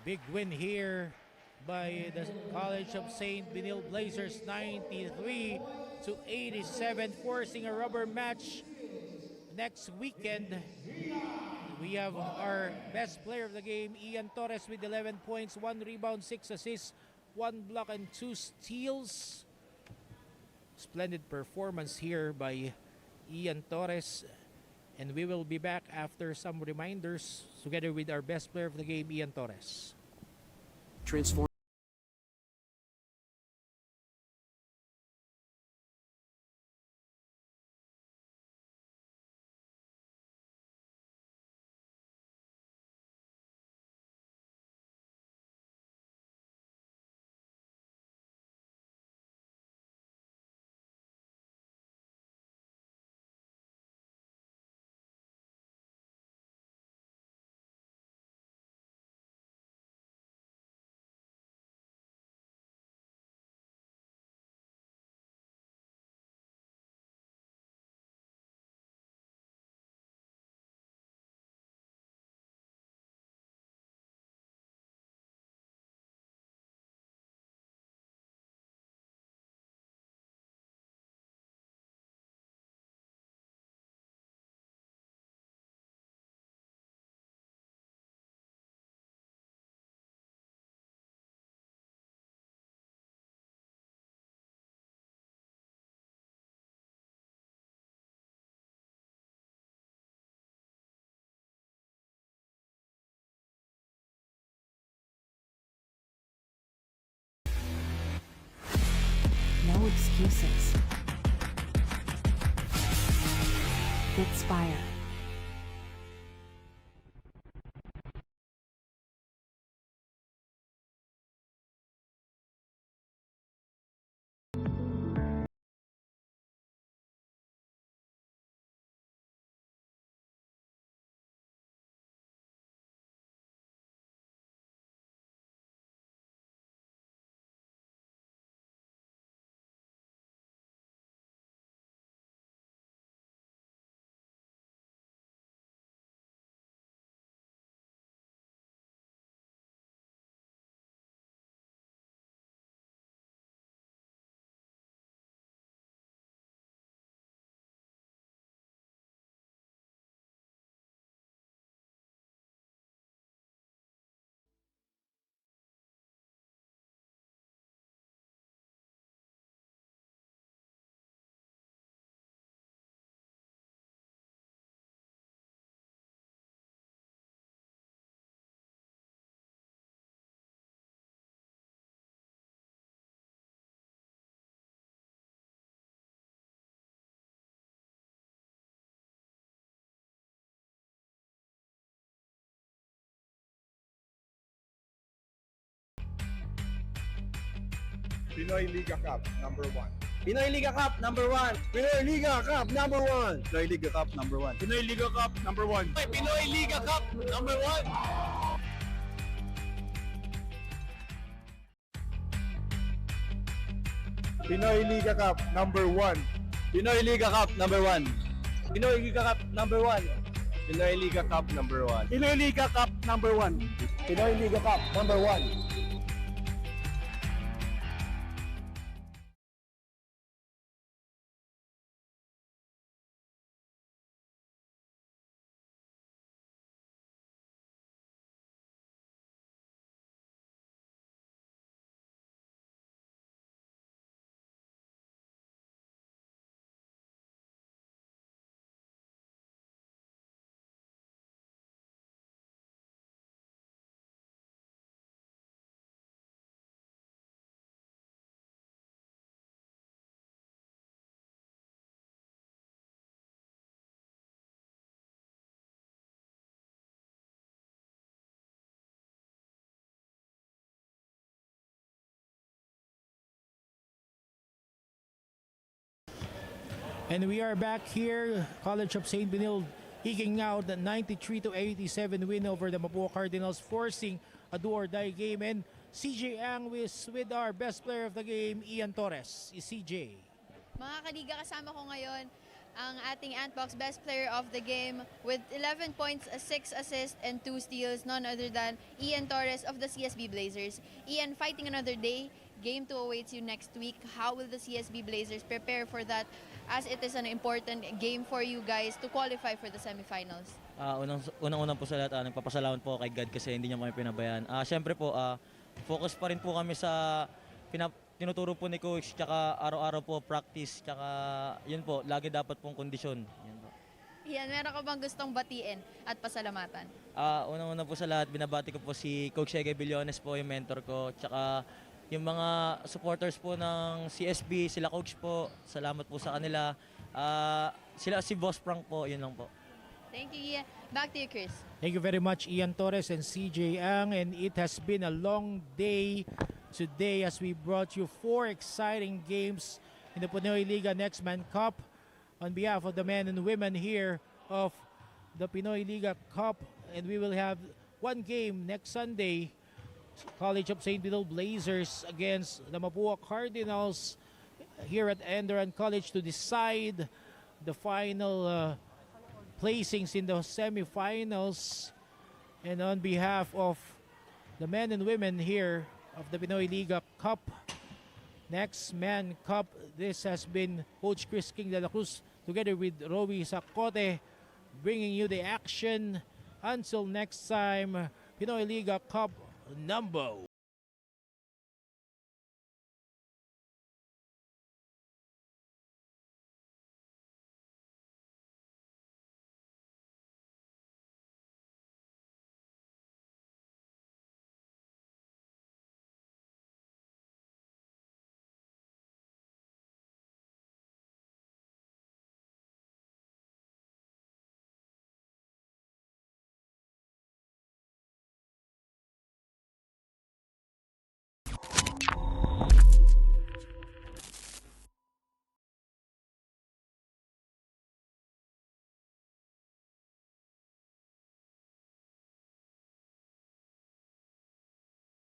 Big win here by the College of St. Benil Blazers, 93-87, forcing a rubber match next weekend. We have our best player of the game, Ian Torres, with 11 points, 1 rebound, 6 assists, 1 block, and 2 steals. Splendid performance here by Ian Torres. And we will be back after some reminders together with our best player of the game, Ian Torres. Transform. No excuses. Inspire. Pinoyliga Cup, number 1. Pinoyliga Cup, number 1. Pinoyliga Cup, number 1. Pinoyliga Cup, number 1. Pinoyliga Cup, number 1. Pinoyliga Cup, number 1. Pinoyliga Cup, number 1. Pinoyliga Cup, number 1. Pinoyliga Cup, number 1. Pinoyliga Cup number 1. Pinoyliga Cup, number 1. Pinoyliga Cup, number 1. And we are back here. College of St. Benil eking out the 93-87 win over the Mapua Cardinals, forcing a do-or-die game. And CJ Ang with our best player of the game, Ian Torres. CJ. Mga kaliga, kasama ko ngayon ang ating Antbox best player of the game with 11 points, 6 assists, and 2 steals, none other than Ian Torres of the CSB Blazers. Ian, fighting another day. Game 2 awaits you next week. How will the CSB Blazers prepare for that, as it is an important game for you guys to qualify for the semifinals? Unang-unang po sa lahat, nagpapasalamat po kay God kasi hindi niya kami pinabayaan. Siyempre po, focus pa rin po kami sa tinuturo po ni Coach, tsaka araw-araw po practice, tsaka yun po, lagi dapat pong kondisyon. Yan po. Ian, meron ka bang gustong batiin at pasalamatan? Unang-una po sa lahat, binabati ko po si Coach Ege Billones po, yung mentor ko, tsaka yung mga supporters po ng CSB, sila Coach po, salamat po sa kanila. Sila si Boss Frank po, yun lang po. Thank you, Ian. Back to you, Chris. Thank you very much, Ian Torres and CJ Ang. And it has been a long day today as we brought you 4 exciting games in the Pinoyliga Next Man Cup. On behalf of the men and women here of the Pinoyliga Cup, and we will have one game next Sunday, College of St. Vito Blazers against the Mapua Cardinals here at Enderun College to decide the final placings in the semifinals. And on behalf of the men and women here of the Pinoyliga Cup, Next Man Cup, this has been Coach Chris King de la Cruz together with Roby Sacote bringing you the action. Until next time, Pinoyliga Cup number